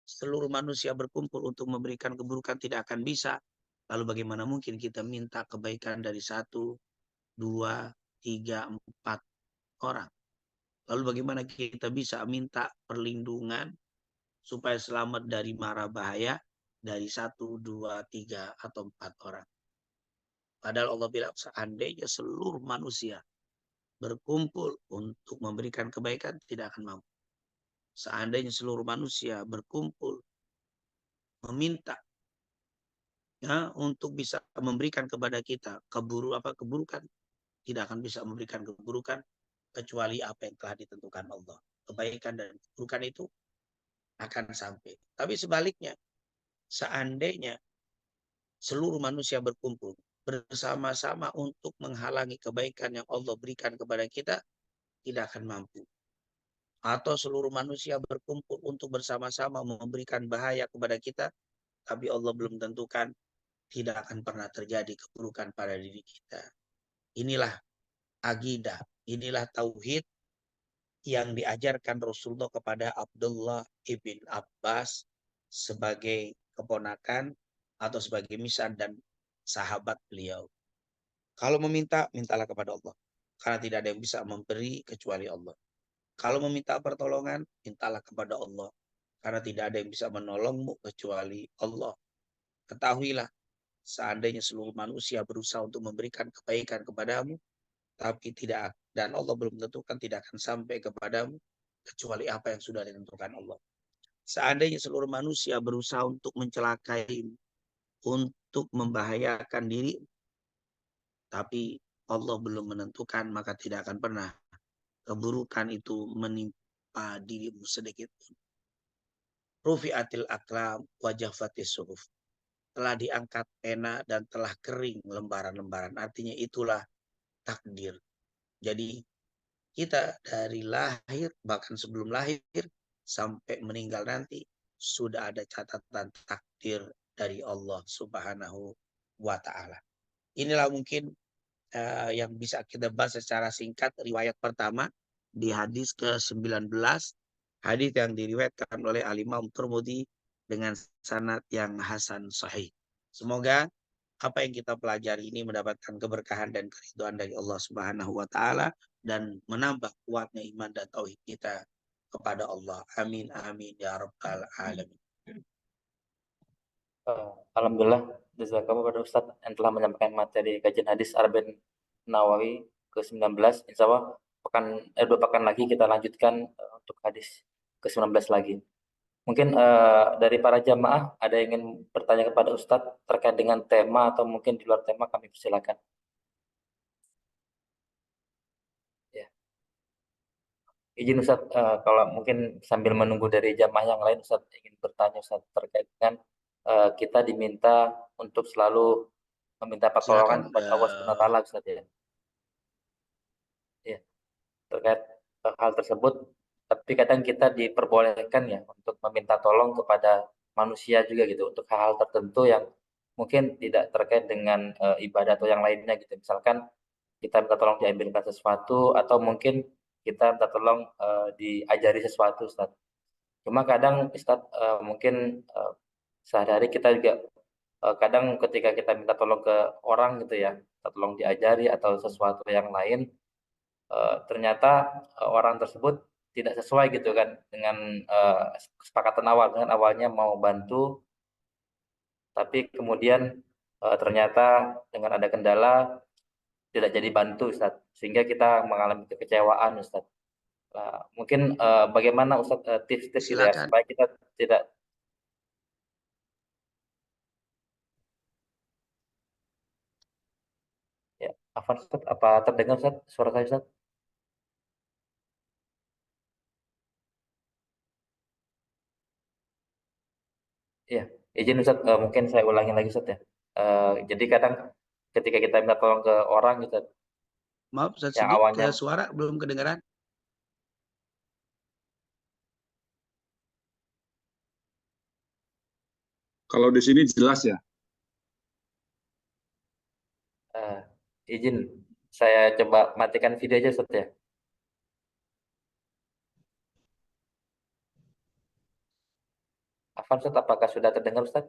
Seluruh manusia berkumpul untuk memberikan keburukan tidak akan bisa. Lalu bagaimana mungkin kita minta kebaikan dari 1, 2, 3, 4 orang? Lalu bagaimana kita bisa minta perlindungan supaya selamat dari mara bahaya dari 1, 2, 3, atau 4 orang? Padahal Allah bilang seandainya seluruh manusia berkumpul untuk memberikan kebaikan tidak akan mampu. Seandainya seluruh manusia berkumpul meminta untuk bisa memberikan kepada kita keburukan, tidak akan bisa memberikan keburukan kecuali apa yang telah ditentukan Allah. Kebaikan dan keburukan itu akan sampai. Tapi sebaliknya, seandainya seluruh manusia berkumpul bersama-sama untuk menghalangi kebaikan yang Allah berikan kepada kita, tidak akan mampu. Atau seluruh manusia berkumpul untuk bersama-sama memberikan bahaya kepada kita, tapi Allah belum tentukan, tidak akan pernah terjadi keburukan pada diri kita. Inilah akidah, inilah tauhid yang diajarkan Rasulullah kepada Abdullah ibn Abbas sebagai keponakan atau sebagai misal dan sahabat beliau. Kalau meminta, mintalah kepada Allah. Karena tidak ada yang bisa memberi kecuali Allah. Kalau meminta pertolongan, mintalah kepada Allah. Karena tidak ada yang bisa menolongmu kecuali Allah. Ketahuilah, seandainya seluruh manusia berusaha untuk memberikan kebaikan kepadamu, tapi tidak, dan Allah belum tentukan tidak akan sampai kepadamu, kecuali apa yang sudah ditentukan Allah. Seandainya seluruh manusia berusaha untuk mencelakai, untuk membahayakan diri, tapi Allah belum menentukan, maka tidak akan pernah keburukan itu menimpa dirimu sedikit pun. Rufi'atil aklam wajah fatis suhuf. Telah diangkat pena dan telah kering lembaran-lembaran. Artinya itulah takdir. Jadi kita dari lahir, bahkan sebelum lahir, sampai meninggal nanti, sudah ada catatan takdir dari Allah Subhanahu wa Ta'ala. Inilah mungkin yang bisa kita bahas secara singkat riwayat pertama di hadis ke-19, hadis yang diriwayatkan oleh Al-Imam Tirmidzi dengan sanad yang hasan sahih. Semoga apa yang kita pelajari ini mendapatkan keberkahan dan keridhaan dari Allah Subhanahu wa taala dan menambah kuatnya iman dan tauhid kita kepada Allah. Amin amin ya rabbal alamin. Alhamdulillah, jazakallahu kepada Ustadz yang telah menyampaikan materi kajian hadis Arba'in Nawawi ke-19. Insya Allah dua pekan lagi kita lanjutkan untuk hadis ke-19 lagi. Mungkin dari para jamaah ada yang ingin bertanya kepada Ustadz terkait dengan tema atau mungkin di luar tema, kami persilakan. Ya. Izin Ustadz, kalau mungkin sambil menunggu dari jamaah yang lain, Ustadz ingin bertanya Ustadz terkait dengan kita diminta untuk selalu meminta pertolongan Silakan. kepada Allah Subhanahu wa taala, Ustadz ya. Ya, terkait hal tersebut, tapi kadang kita diperbolehkan ya untuk meminta tolong kepada manusia juga gitu untuk hal-hal tertentu yang mungkin tidak terkait dengan ibadah atau yang lainnya gitu. Misalkan kita minta tolong diambilkan sesuatu atau mungkin kita minta tolong diajari sesuatu, Ustaz. Cuma kadang Ustaz mungkin sehari-hari kita juga kadang ketika kita minta tolong ke orang gitu ya, minta tolong diajari atau sesuatu yang lain, ternyata orang tersebut tidak sesuai gitu kan dengan kesepakatan awal, dengan awalnya mau bantu, tapi kemudian ternyata dengan ada kendala tidak jadi bantu, Ustaz, sehingga kita mengalami kekecewaan, Ustaz. Nah, mungkin bagaimana Ustaz tips-tips gitu ya Silakan. supaya kita tidak. Ya, Ustaz, apa terdengar Ustaz suara saya, Ustaz? Iya, izin Ustaz, mungkin saya ulangi lagi Ustaz ya. Jadi kadang ketika kita minta tolong ke orang gitu, Maaf Ustaz, yang sedikit awalnya suara belum kedengaran. Kalau di sini jelas ya. eh, izin saya coba matikan video aja Ustaz ya. Afan Ustaz, apakah sudah terdengar Ustaz?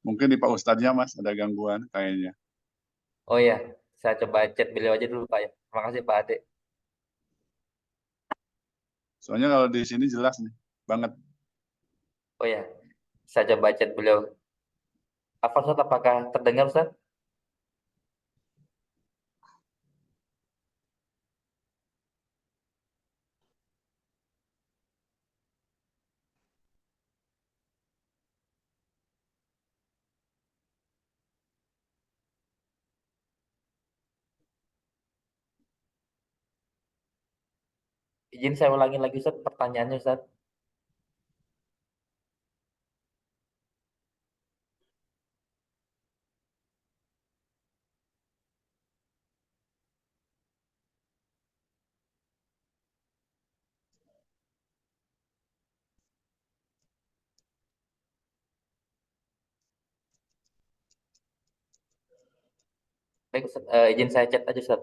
Mungkin di Pak Ustadznya Mas ada gangguan kayaknya. Oh iya, saya coba chat beliau aja dulu Pak ya. Terima kasih Pak Ade. Soalnya kalau di sini jelas nih, banget. Oh iya, saya coba chat beliau. Afan Ustaz, apakah terdengar Ustaz? Izin saya ulangi lagi Ustaz pertanyaannya Ustaz. Baik Ustaz, izin saya chat aja Ustaz.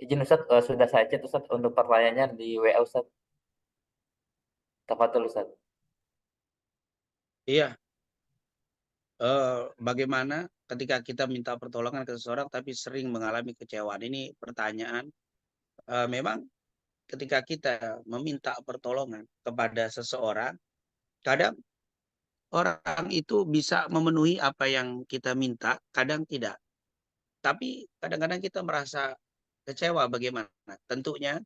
Izin Ustaz, sudah saya chat Ustaz untuk pertanyaannya di WA Ustaz. Tafadhol Ustaz. Iya, bagaimana ketika kita minta pertolongan ke seseorang tapi sering mengalami kecewaan? Ini pertanyaan. Memang ketika kita meminta pertolongan kepada seseorang, kadang orang itu bisa memenuhi apa yang kita minta, kadang tidak. Tapi kadang-kadang kita merasa kecewa bagaimana? Tentunya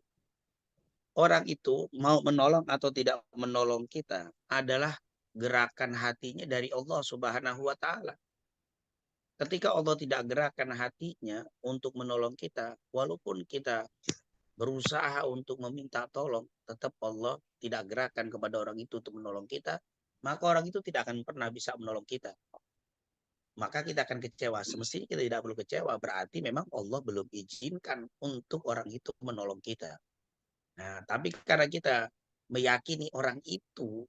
orang itu mau menolong atau tidak menolong kita adalah gerakan hatinya dari Allah Subhanahu wa taala. Ketika Allah tidak gerakan hatinya untuk menolong kita, walaupun kita berusaha untuk meminta tolong, tetap Allah tidak gerakan kepada orang itu untuk menolong kita, maka orang itu tidak akan pernah bisa menolong kita. Maka kita akan kecewa. Semestinya kita tidak perlu kecewa, berarti memang Allah belum izinkan untuk orang itu menolong kita. Nah, tapi karena kita meyakini orang itu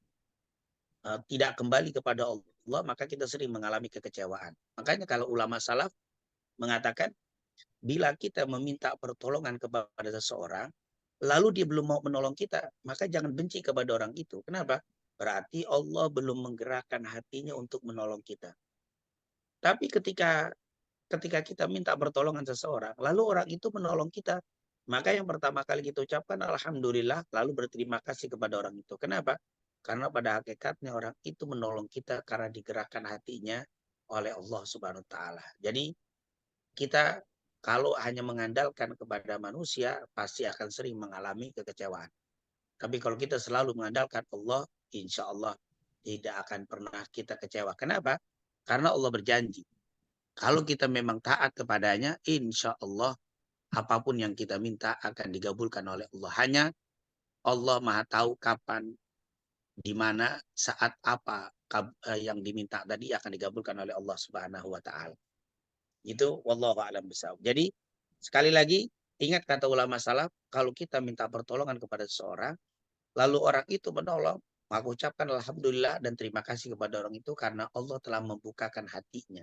tidak kembali kepada Allah, maka kita sering mengalami kekecewaan. Makanya kalau ulama salaf mengatakan, bila kita meminta pertolongan kepada seseorang, lalu dia belum mau menolong kita, maka jangan benci kepada orang itu. Kenapa? Berarti Allah belum menggerakkan hatinya untuk menolong kita. Tapi ketika kita minta pertolongan seseorang, lalu orang itu menolong kita, maka yang pertama kali kita ucapkan alhamdulillah, lalu berterima kasih kepada orang itu. Kenapa? Karena pada hakikatnya orang itu menolong kita karena digerakkan hatinya oleh Allah Subhanahu wa taala. Jadi kita kalau hanya mengandalkan kepada manusia pasti akan sering mengalami kekecewaan. Tapi kalau kita selalu mengandalkan Allah, insya Allah tidak akan pernah kita kecewa. Kenapa? Karena Allah berjanji. Kalau kita memang taat kepadanya, insya Allah apapun yang kita minta akan digabulkan oleh Allah. Hanya Allah Maha tahu kapan, di mana, saat apa yang diminta tadi akan digabulkan oleh Allah Subhanahu wa taala. Itu wallahu a'lam bishawab. Jadi sekali lagi ingat kata ulama salaf, kalau kita minta pertolongan kepada seseorang, lalu orang itu menolong, maka ucapkan alhamdulillah dan terima kasih kepada orang itu karena Allah telah membukakan hatinya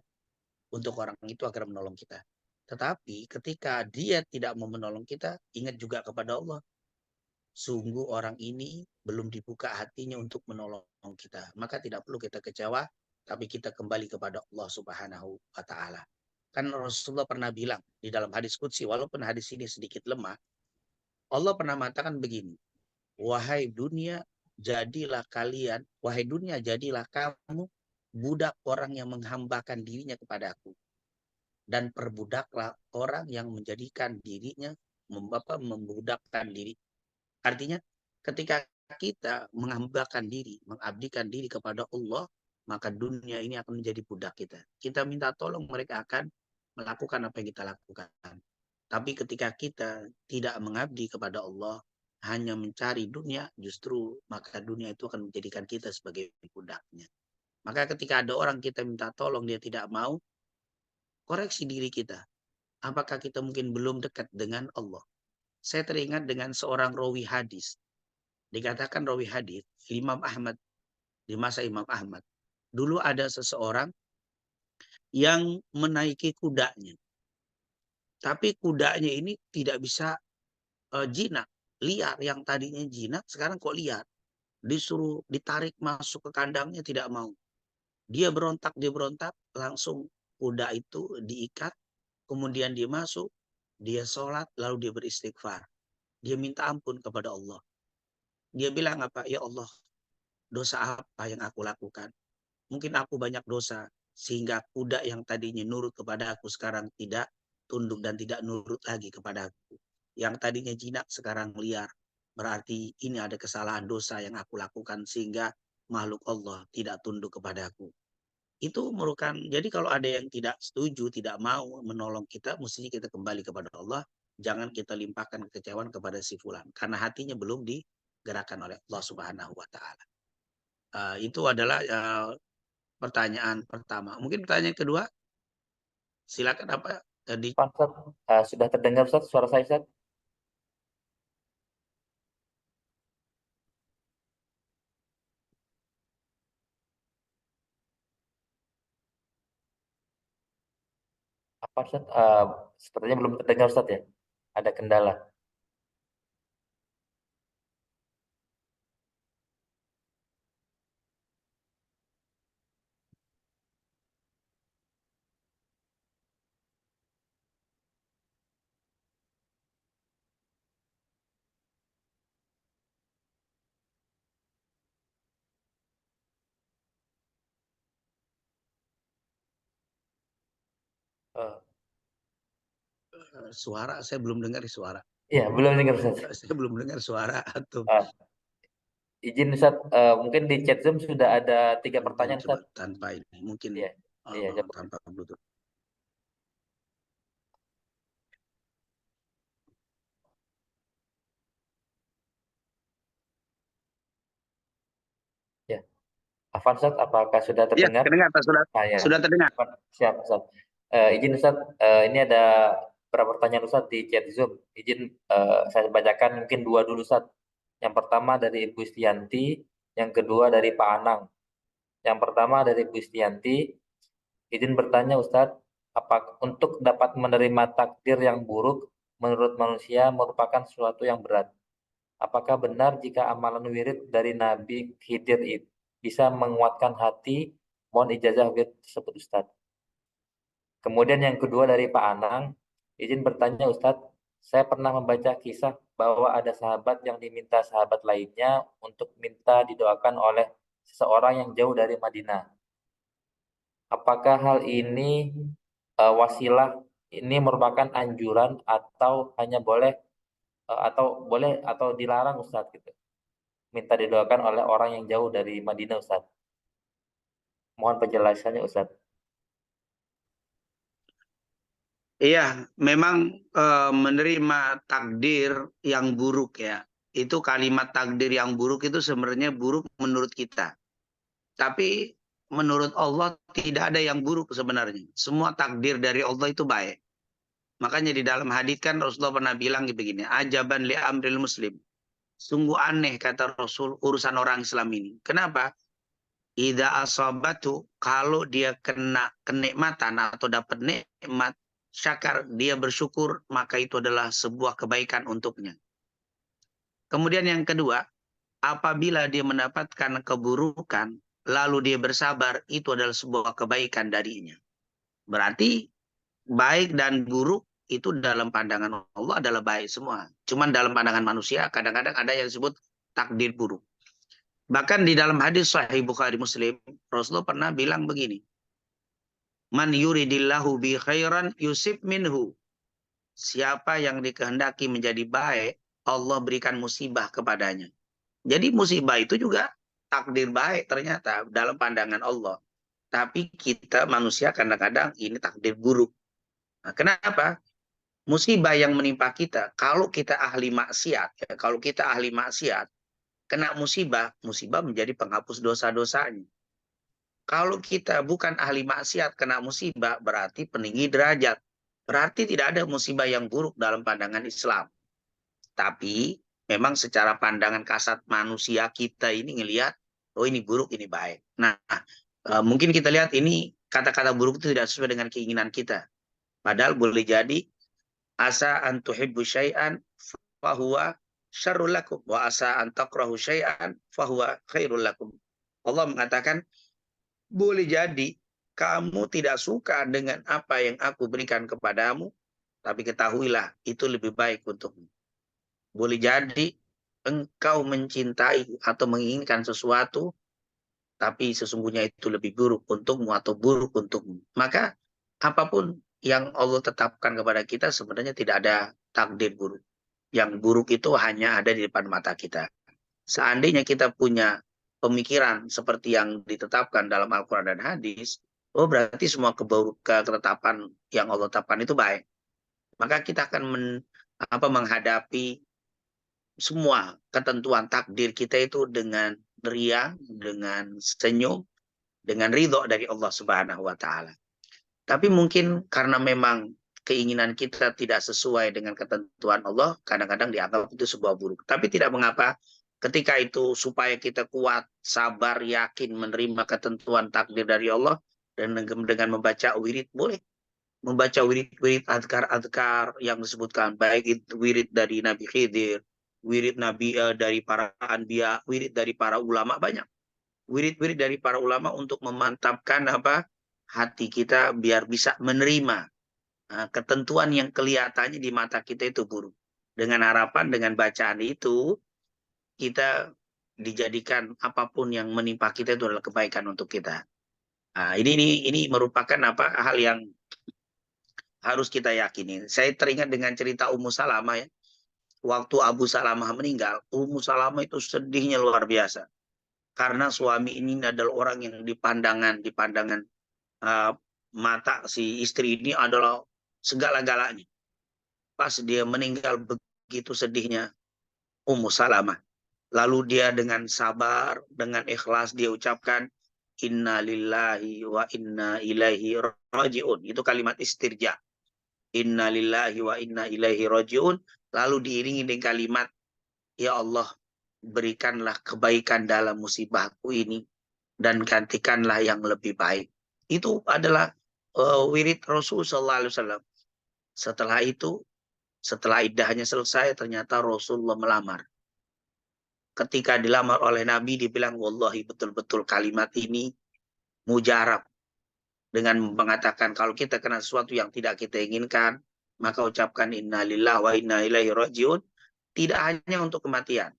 untuk orang itu agar menolong kita. Tetapi ketika dia tidak mau menolong kita, ingat juga kepada Allah. Sungguh orang ini belum dibuka hatinya untuk menolong kita. Maka tidak perlu kita kecewa, tapi kita kembali kepada Allah Subhanahu wa taala. Kan Rasulullah pernah bilang di dalam hadis qudsi, walaupun hadis ini sedikit lemah, Allah pernah mengatakan begini, wahai dunia, jadilah kamu budak orang yang menghambakan dirinya kepada aku. Dan perbudaklah orang yang menjadikan dirinya membudakkan diri. Artinya ketika kita menghambakan diri, mengabdikan diri kepada Allah, maka dunia ini akan menjadi budak kita. Kita minta tolong, mereka akan melakukan apa yang kita lakukan. Tapi ketika kita tidak mengabdi kepada Allah, hanya mencari dunia, justru maka dunia itu akan menjadikan kita sebagai budaknya. Maka ketika ada orang kita minta tolong, dia tidak mau, koreksi diri kita. Apakah kita mungkin belum dekat dengan Allah? Saya teringat dengan seorang rawi hadis. Dikatakan rawi hadis, Imam Ahmad, di masa Imam Ahmad. Dulu ada seseorang yang menaiki kudanya. Tapi kudanya ini tidak bisa jinak. Liar, yang tadinya jinak, sekarang kok liar. Disuruh ditarik masuk ke kandangnya, tidak mau. Dia berontak, langsung kuda itu diikat, kemudian dia masuk, dia sholat, lalu dia beristighfar. Dia minta ampun kepada Allah. Dia bilang apa? Ya Allah, dosa apa yang aku lakukan? Mungkin aku banyak dosa. sehingga kuda yang tadinya nurut kepada aku sekarang tidak tunduk dan tidak nurut lagi kepada aku. Yang tadinya jinak sekarang liar. Berarti ini ada kesalahan dosa yang aku lakukan sehingga makhluk Allah tidak tunduk kepada aku. Itu merupakan, jadi kalau ada yang tidak setuju, tidak mau menolong kita, mestinya kita kembali kepada Allah. Jangan kita limpahkan kekecewaan kepada si fulan. Karena hatinya belum digerakkan oleh Allah Subhanahu wa Ta'ala. Itu adalah pertanyaan pertama. Mungkin pertanyaan kedua, silakan apa tadi? Pak Ustadz, sudah terdengar Ustadz suara saya Ustadz? Apa Ustadz? Sepertinya belum terdengar Ustadz ya. Ada kendala. Eh, Suara, saya belum dengar suara. Iya, belum dengar Ustadz. Saya belum dengar suara atau Eh, izin Ustadz, mungkin di chat Zoom sudah ada 3 pertanyaan coba Ustadz. tanpa ini, mungkin Iya, iya, coba. tanpa Bluetooth. Ya. Afan Ustadz, apakah sudah Ya, terdengar? terdengar, Pak. Ya. Sudah terdengar. Siap Ustadz. Izin Ustadz, ini ada beberapa pertanyaan Ustadz di chat Zoom. Izin saya bacakan mungkin 2 dulu Ustadz. Yang pertama dari Ibu Istianti, yang kedua dari Pak Anang. Yang pertama dari Ibu Istianti, izin bertanya Ustadz, apa untuk dapat menerima takdir yang buruk menurut manusia merupakan sesuatu yang berat? Apakah benar jika amalan wirid dari Nabi Khidir itu bisa menguatkan hati? Mohon ijazah wirid tersebut Ustadz. Kemudian yang kedua dari Pak Anang, izin bertanya Ustadz, saya pernah membaca kisah bahwa ada sahabat yang diminta sahabat lainnya untuk minta didoakan oleh seseorang yang jauh dari Madinah. Apakah hal ini wasilah ini merupakan anjuran atau hanya boleh atau dilarang Ustadz gitu? Minta didoakan oleh orang yang jauh dari Madinah Ustadz. Mohon penjelasannya Ustadz. Iya, memang menerima takdir yang buruk ya. Itu kalimat takdir yang buruk itu sebenarnya buruk menurut kita. Tapi menurut Allah tidak ada yang buruk sebenarnya. Semua takdir dari Allah itu baik. Makanya di dalam hadits kan Rasulullah pernah bilang begini, ajaban li amril muslim. Sungguh aneh kata Rasul urusan orang Islam ini. Kenapa? Ida asabatu, kalau dia kena kenikmatan atau dapat nikmat, syakar, dia bersyukur, maka itu adalah sebuah kebaikan untuknya. Kemudian yang kedua, apabila dia mendapatkan keburukan, lalu dia bersabar, itu adalah sebuah kebaikan darinya. Berarti baik dan buruk itu dalam pandangan Allah adalah baik semua. Cuman dalam pandangan manusia kadang-kadang ada yang disebut takdir buruk. Bahkan di dalam hadis Sahih Bukhari Muslim, Rasulullah pernah bilang begini, Man yuridillahu bi khairan yusib minhu. Siapa yang dikehendaki menjadi baik, Allah berikan musibah kepadanya. Jadi musibah itu juga takdir baik ternyata dalam pandangan Allah. Tapi kita manusia kadang-kadang ini takdir buruk. Nah, kenapa? Musibah yang menimpa kita, kalau kita ahli maksiat, ya, kalau kita ahli maksiat, kena musibah, musibah menjadi penghapus dosa-dosanya. Kalau kita bukan ahli maksiat kena musibah, berarti peninggi derajat. Berarti tidak ada musibah yang buruk dalam pandangan Islam. Tapi memang secara pandangan kasat manusia kita ini ngelihat, oh ini buruk, ini baik. Nah, mungkin kita lihat ini kata-kata buruk itu tidak sesuai dengan keinginan kita. Padahal boleh jadi asa an tuhibbu syai'an fahuwa syarrul lakum wa asa an takrahu syai'an fahuwa khairul lakum. Allah mengatakan boleh jadi kamu tidak suka dengan apa yang aku berikan kepadamu, tapi ketahuilah itu lebih baik untukmu. Boleh jadi engkau mencintai atau menginginkan sesuatu, tapi sesungguhnya itu lebih buruk untukmu atau buruk untukmu. Maka apapun yang Allah tetapkan kepada kita sebenarnya tidak ada takdir buruk. Yang buruk itu hanya ada di depan mata kita. Seandainya kita punya pemikiran seperti yang ditetapkan dalam Al-Quran dan hadis, oh berarti semua ketetapan yang Allah tetapkan itu baik. Maka kita akan menghadapi semua ketentuan takdir kita itu dengan riang, dengan senyum, dengan ridho dari Allah Subhanahu wa taala. Tapi mungkin karena memang keinginan kita tidak sesuai dengan ketentuan Allah, kadang-kadang dianggap itu sebuah buruk. Tapi tidak mengapa, ketika itu supaya kita kuat, sabar, yakin menerima ketentuan takdir dari Allah, dan dengan membaca wirid, boleh membaca wirid-wirid adkar-adkar yang disebutkan, baik itu wirid dari Nabi Khidir, wirid Nabi dari para anbiya, wirid dari para ulama, banyak wirid-wirid dari para ulama untuk memantapkan hati kita biar bisa menerima ketentuan yang kelihatannya di mata kita itu buruk. Dengan harapan dengan bacaan itu kita dijadikan apapun yang menimpa kita itu adalah kebaikan untuk kita. Ini merupakan hal yang harus kita yakini. Saya teringat dengan cerita Ummu Salamah ya. Waktu Abu Salamah meninggal, Ummu Salamah itu sedihnya luar biasa. Karena suami ini adalah orang yang di pandangan mata si istri ini adalah segala-galanya. Pas dia meninggal begitu sedihnya Ummu Salamah. Lalu dia dengan sabar, dengan ikhlas dia ucapkan inna lillahi wa inna ilaihi raji'un. Itu kalimat istirja. Inna lillahi wa inna ilaihi raji'un. Lalu diiringi dengan kalimat, ya Allah, berikanlah kebaikan dalam musibahku ini dan gantikanlah yang lebih baik. Itu adalah wirid Rasul sallallahu alaihi wasallam. Setelah itu, setelah iddahnya selesai, ternyata Rasulullah melamar. Ketika dilamar oleh Nabi, dibilang, wallahi betul-betul kalimat ini mujarab. Dengan mengatakan kalau kita kena sesuatu yang tidak kita inginkan, maka ucapkan inna lillahi wa inna ilaihi raji'un. Tidak hanya untuk kematian.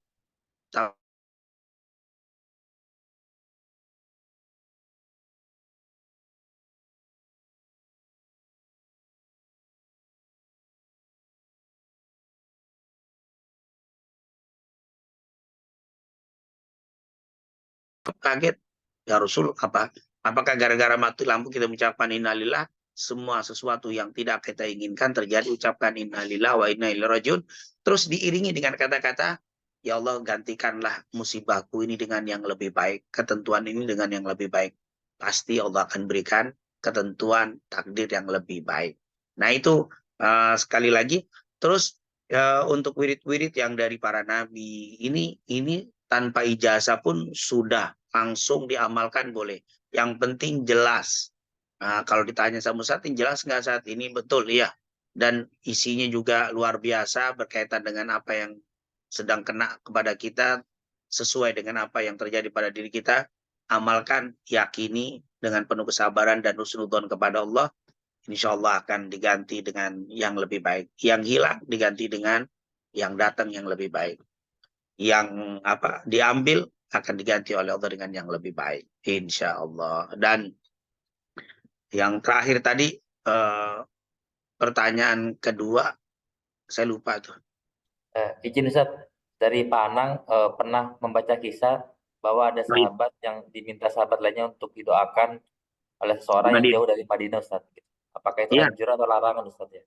Kaget, ya Rasul, apakah gara-gara mati lampu kita mengucapkan innalillah? Semua sesuatu yang tidak kita inginkan terjadi, ucapkan innalillah wa inna ilaihi rajiun. Terus diiringi dengan kata-kata, ya Allah, gantikanlah musibahku ini dengan yang lebih baik, ketentuan ini dengan yang lebih baik. Pasti Allah akan berikan ketentuan takdir yang lebih baik. Nah itu sekali lagi. Terus untuk wirid-wirid yang dari para nabi ini tanpa ijazah pun sudah langsung diamalkan boleh. Yang penting jelas. Nah, kalau ditanya sama Ustadz, jelas nggak saat ini? Betul, iya. Dan isinya juga luar biasa berkaitan dengan apa yang sedang kena kepada kita, sesuai dengan apa yang terjadi pada diri kita. Amalkan, yakini dengan penuh kesabaran dan husnudzon kepada Allah. Insya Allah akan diganti dengan yang lebih baik. Yang hilang diganti dengan yang datang yang lebih baik. Yang diambil akan diganti oleh Allah dengan yang lebih baik, insya Allah. Dan yang terakhir tadi pertanyaan kedua saya lupa tuh. Izin Ustaz, dari Pak Anang pernah membaca kisah bahwa ada sahabat yang diminta sahabat lainnya untuk didoakan oleh seseorang yang jauh dari Madinah, Ustaz. Apakah itu anjuran atau larangan, Ustaz ya?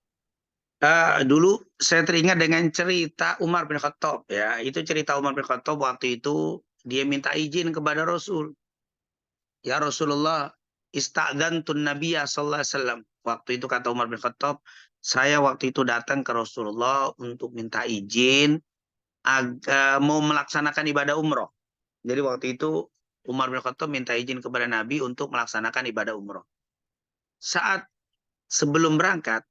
Dulu saya teringat dengan cerita Umar bin Khattab ya. Itu cerita Umar bin Khattab waktu itu dia minta izin kepada Rasul. Ya Rasulullah, istadzantun Nabiyya sallallahu alaihi wasallam. Waktu itu kata Umar bin Khattab, saya waktu itu datang ke Rasulullah untuk minta izin mau melaksanakan ibadah umroh. Jadi waktu itu Umar bin Khattab minta izin kepada Nabi untuk melaksanakan ibadah umroh. Saat sebelum berangkat,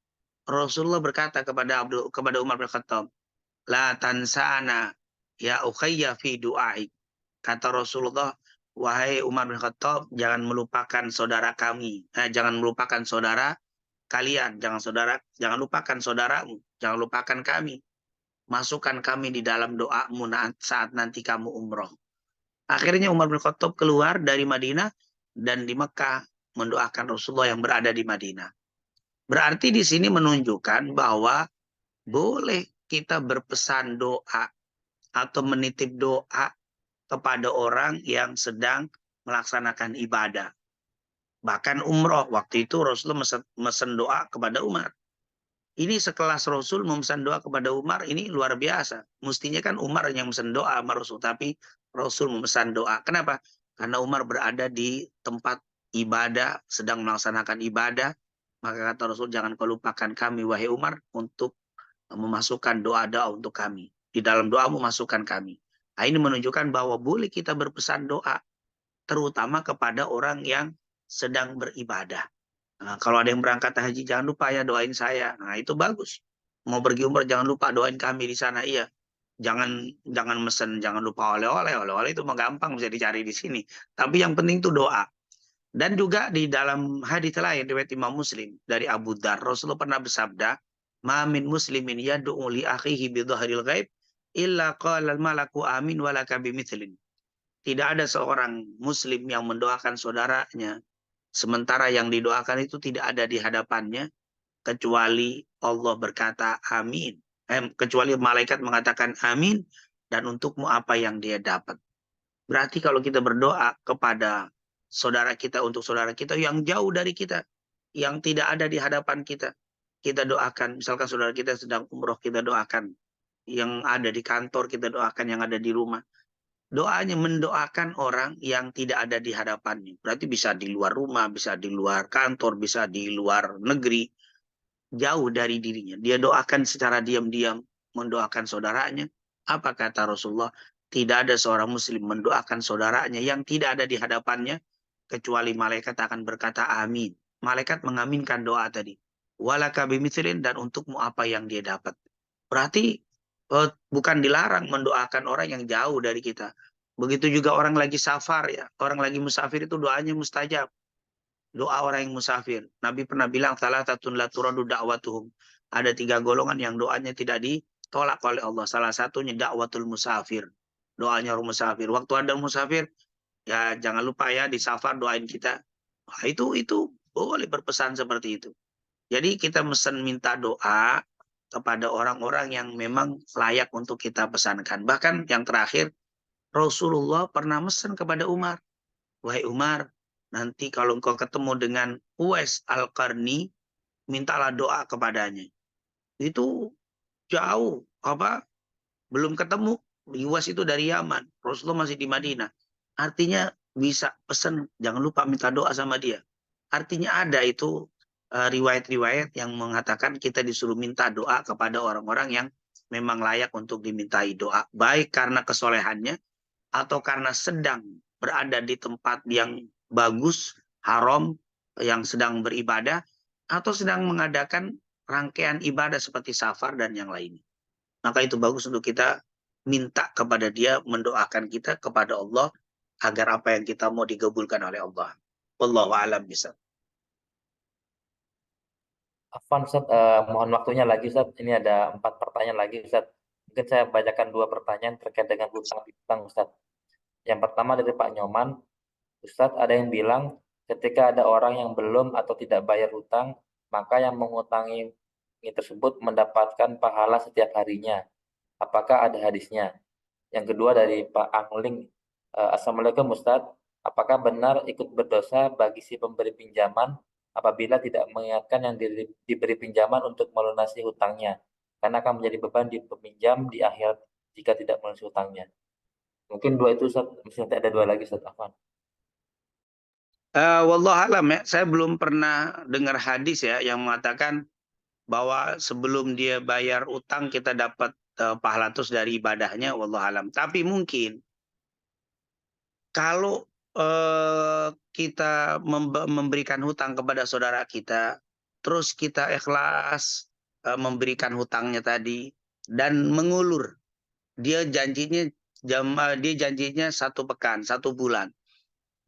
Rasulullah berkata kepada Umar bin Khattab, la tansana ya ukhayya fi du'ai. Kata Rasulullah, wahai Umar bin Khattab, jangan melupakan saudara kami. Jangan melupakan saudara kalian. Jangan lupakan saudaramu. Jangan lupakan kami. Masukkan kami di dalam doamu saat nanti kamu umroh. Akhirnya Umar bin Khattab keluar dari Madinah dan di Mekah mendoakan Rasulullah yang berada di Madinah. Berarti di sini menunjukkan bahwa boleh kita berpesan doa atau menitip doa kepada orang yang sedang melaksanakan ibadah. Bahkan umroh, waktu itu Rasulullah mesen doa kepada Umar. Ini sekelas Rasul memesan doa kepada Umar, ini luar biasa. Mestinya kan Umar yang memesan doa sama Rasul, tapi Rasul memesan doa. Kenapa? Karena Umar berada di tempat ibadah, sedang melaksanakan ibadah. Maka kata Rasul, jangan kau lupakan kami, wahai Umar, untuk memasukkan doa-doa untuk kami. Di dalam doamu masukkan kami. Nah, ini menunjukkan bahwa boleh kita berpesan doa, terutama kepada orang yang sedang beribadah. Nah, kalau ada yang berangkat haji, jangan lupa ya doain saya. Nah, itu bagus. Mau pergi umrah, jangan lupa doain kami di sana. Iya. Jangan mesen, jangan lupa oleh-oleh. Oleh-oleh itu mah gampang bisa dicari di sini. Tapi yang penting itu doa. Dan juga di dalam hadis lain riwayat Imam Muslim dari Abu Dzar, Rasulullah pernah bersabda, "Ma min muslimin yad'u li akhihi bi dhahril ghaib illa qala al malaku amin wa laka bimithlin." Tidak ada seorang muslim yang mendoakan saudaranya sementara yang didoakan itu tidak ada di hadapannya, kecuali Allah berkata amin. Kecuali malaikat mengatakan amin, dan untukmu apa yang dia dapat. Berarti kalau kita berdoa kepada saudara kita, untuk saudara kita yang jauh dari kita, yang tidak ada di hadapan kita, kita doakan. Misalkan saudara kita sedang umroh, kita doakan. Yang ada di kantor, kita doakan. Yang ada di rumah. Doanya mendoakan orang yang tidak ada di hadapannya. Berarti bisa di luar rumah, bisa di luar kantor, bisa di luar negeri, jauh dari dirinya. Dia doakan secara diam-diam, mendoakan saudaranya. Apa kata Rasulullah? Tidak ada seorang muslim mendoakan saudaranya yang tidak ada di hadapannya, kecuali malaikat akan berkata amin. Malaikat mengaminkan doa tadi. Walaka bimithlin, dan untukmu apa yang dia dapat. Berarti bukan dilarang mendoakan orang yang jauh dari kita. Begitu juga orang lagi safar ya. Orang lagi musafir itu doanya mustajab. Doa orang yang musafir. Nabi pernah bilang, salah satu la turadu da'watuhum. Ada 3 golongan yang doanya tidak ditolak oleh Allah. Salah satunya da'watul musafir. Doanya orang musafir. Waktu ada musafir, ya jangan lupa ya di safar doain kita. Nah, itu boleh berpesan seperti itu. Jadi kita mesen minta doa kepada orang-orang yang memang layak untuk kita pesankan. Bahkan yang terakhir, Rasulullah pernah mesen kepada Umar. Wahai Umar, nanti kalau engkau ketemu dengan Uwais Al-Qarni, mintalah doa kepadanya. Itu jauh, belum ketemu. Uwais itu dari Yaman, Rasulullah masih di Madinah. Artinya bisa pesen, jangan lupa minta doa sama dia. Artinya ada itu riwayat-riwayat yang mengatakan kita disuruh minta doa kepada orang-orang yang memang layak untuk dimintai doa. Baik karena kesolehannya atau karena sedang berada di tempat yang bagus, haram, yang sedang beribadah, atau sedang mengadakan rangkaian ibadah seperti safar dan yang lainnya. Maka itu bagus untuk kita minta kepada dia, mendoakan kita kepada Allah, agar apa yang kita mau digabulkan oleh Allah. Wallahu a'lam bishawab. Afwan Ustaz, mohon waktunya lagi Ustaz. Ini ada 4 pertanyaan lagi Ustaz. Mungkin saya bacakan 2 pertanyaan terkait dengan hutang piutang Ustaz. Yang pertama dari Pak Nyoman, Ustaz ada yang bilang ketika ada orang yang belum atau tidak bayar hutang, maka yang mengutangi tersebut mendapatkan pahala setiap harinya. Apakah ada hadisnya? Yang kedua dari Pak Angling, Assalamualaikum Ustaz, apakah benar ikut berdosa bagi si pemberi pinjaman apabila tidak mengingatkan yang diberi pinjaman untuk melunasi hutangnya, karena akan menjadi beban di peminjam di akhirat jika tidak melunasi hutangnya. Mungkin 2 itu Ustaz, mungkin ada 2 lagi Ustaz Afwan. Wallahualam ya, saya belum pernah dengar hadis ya yang mengatakan bahwa sebelum dia bayar utang kita dapat pahala terus dari ibadahnya. Wallahualam. Tapi mungkin kalau kita memberikan hutang kepada saudara kita, terus kita ikhlas memberikan hutangnya tadi dan mengulur, dia janjinya 1 pekan, 1 bulan.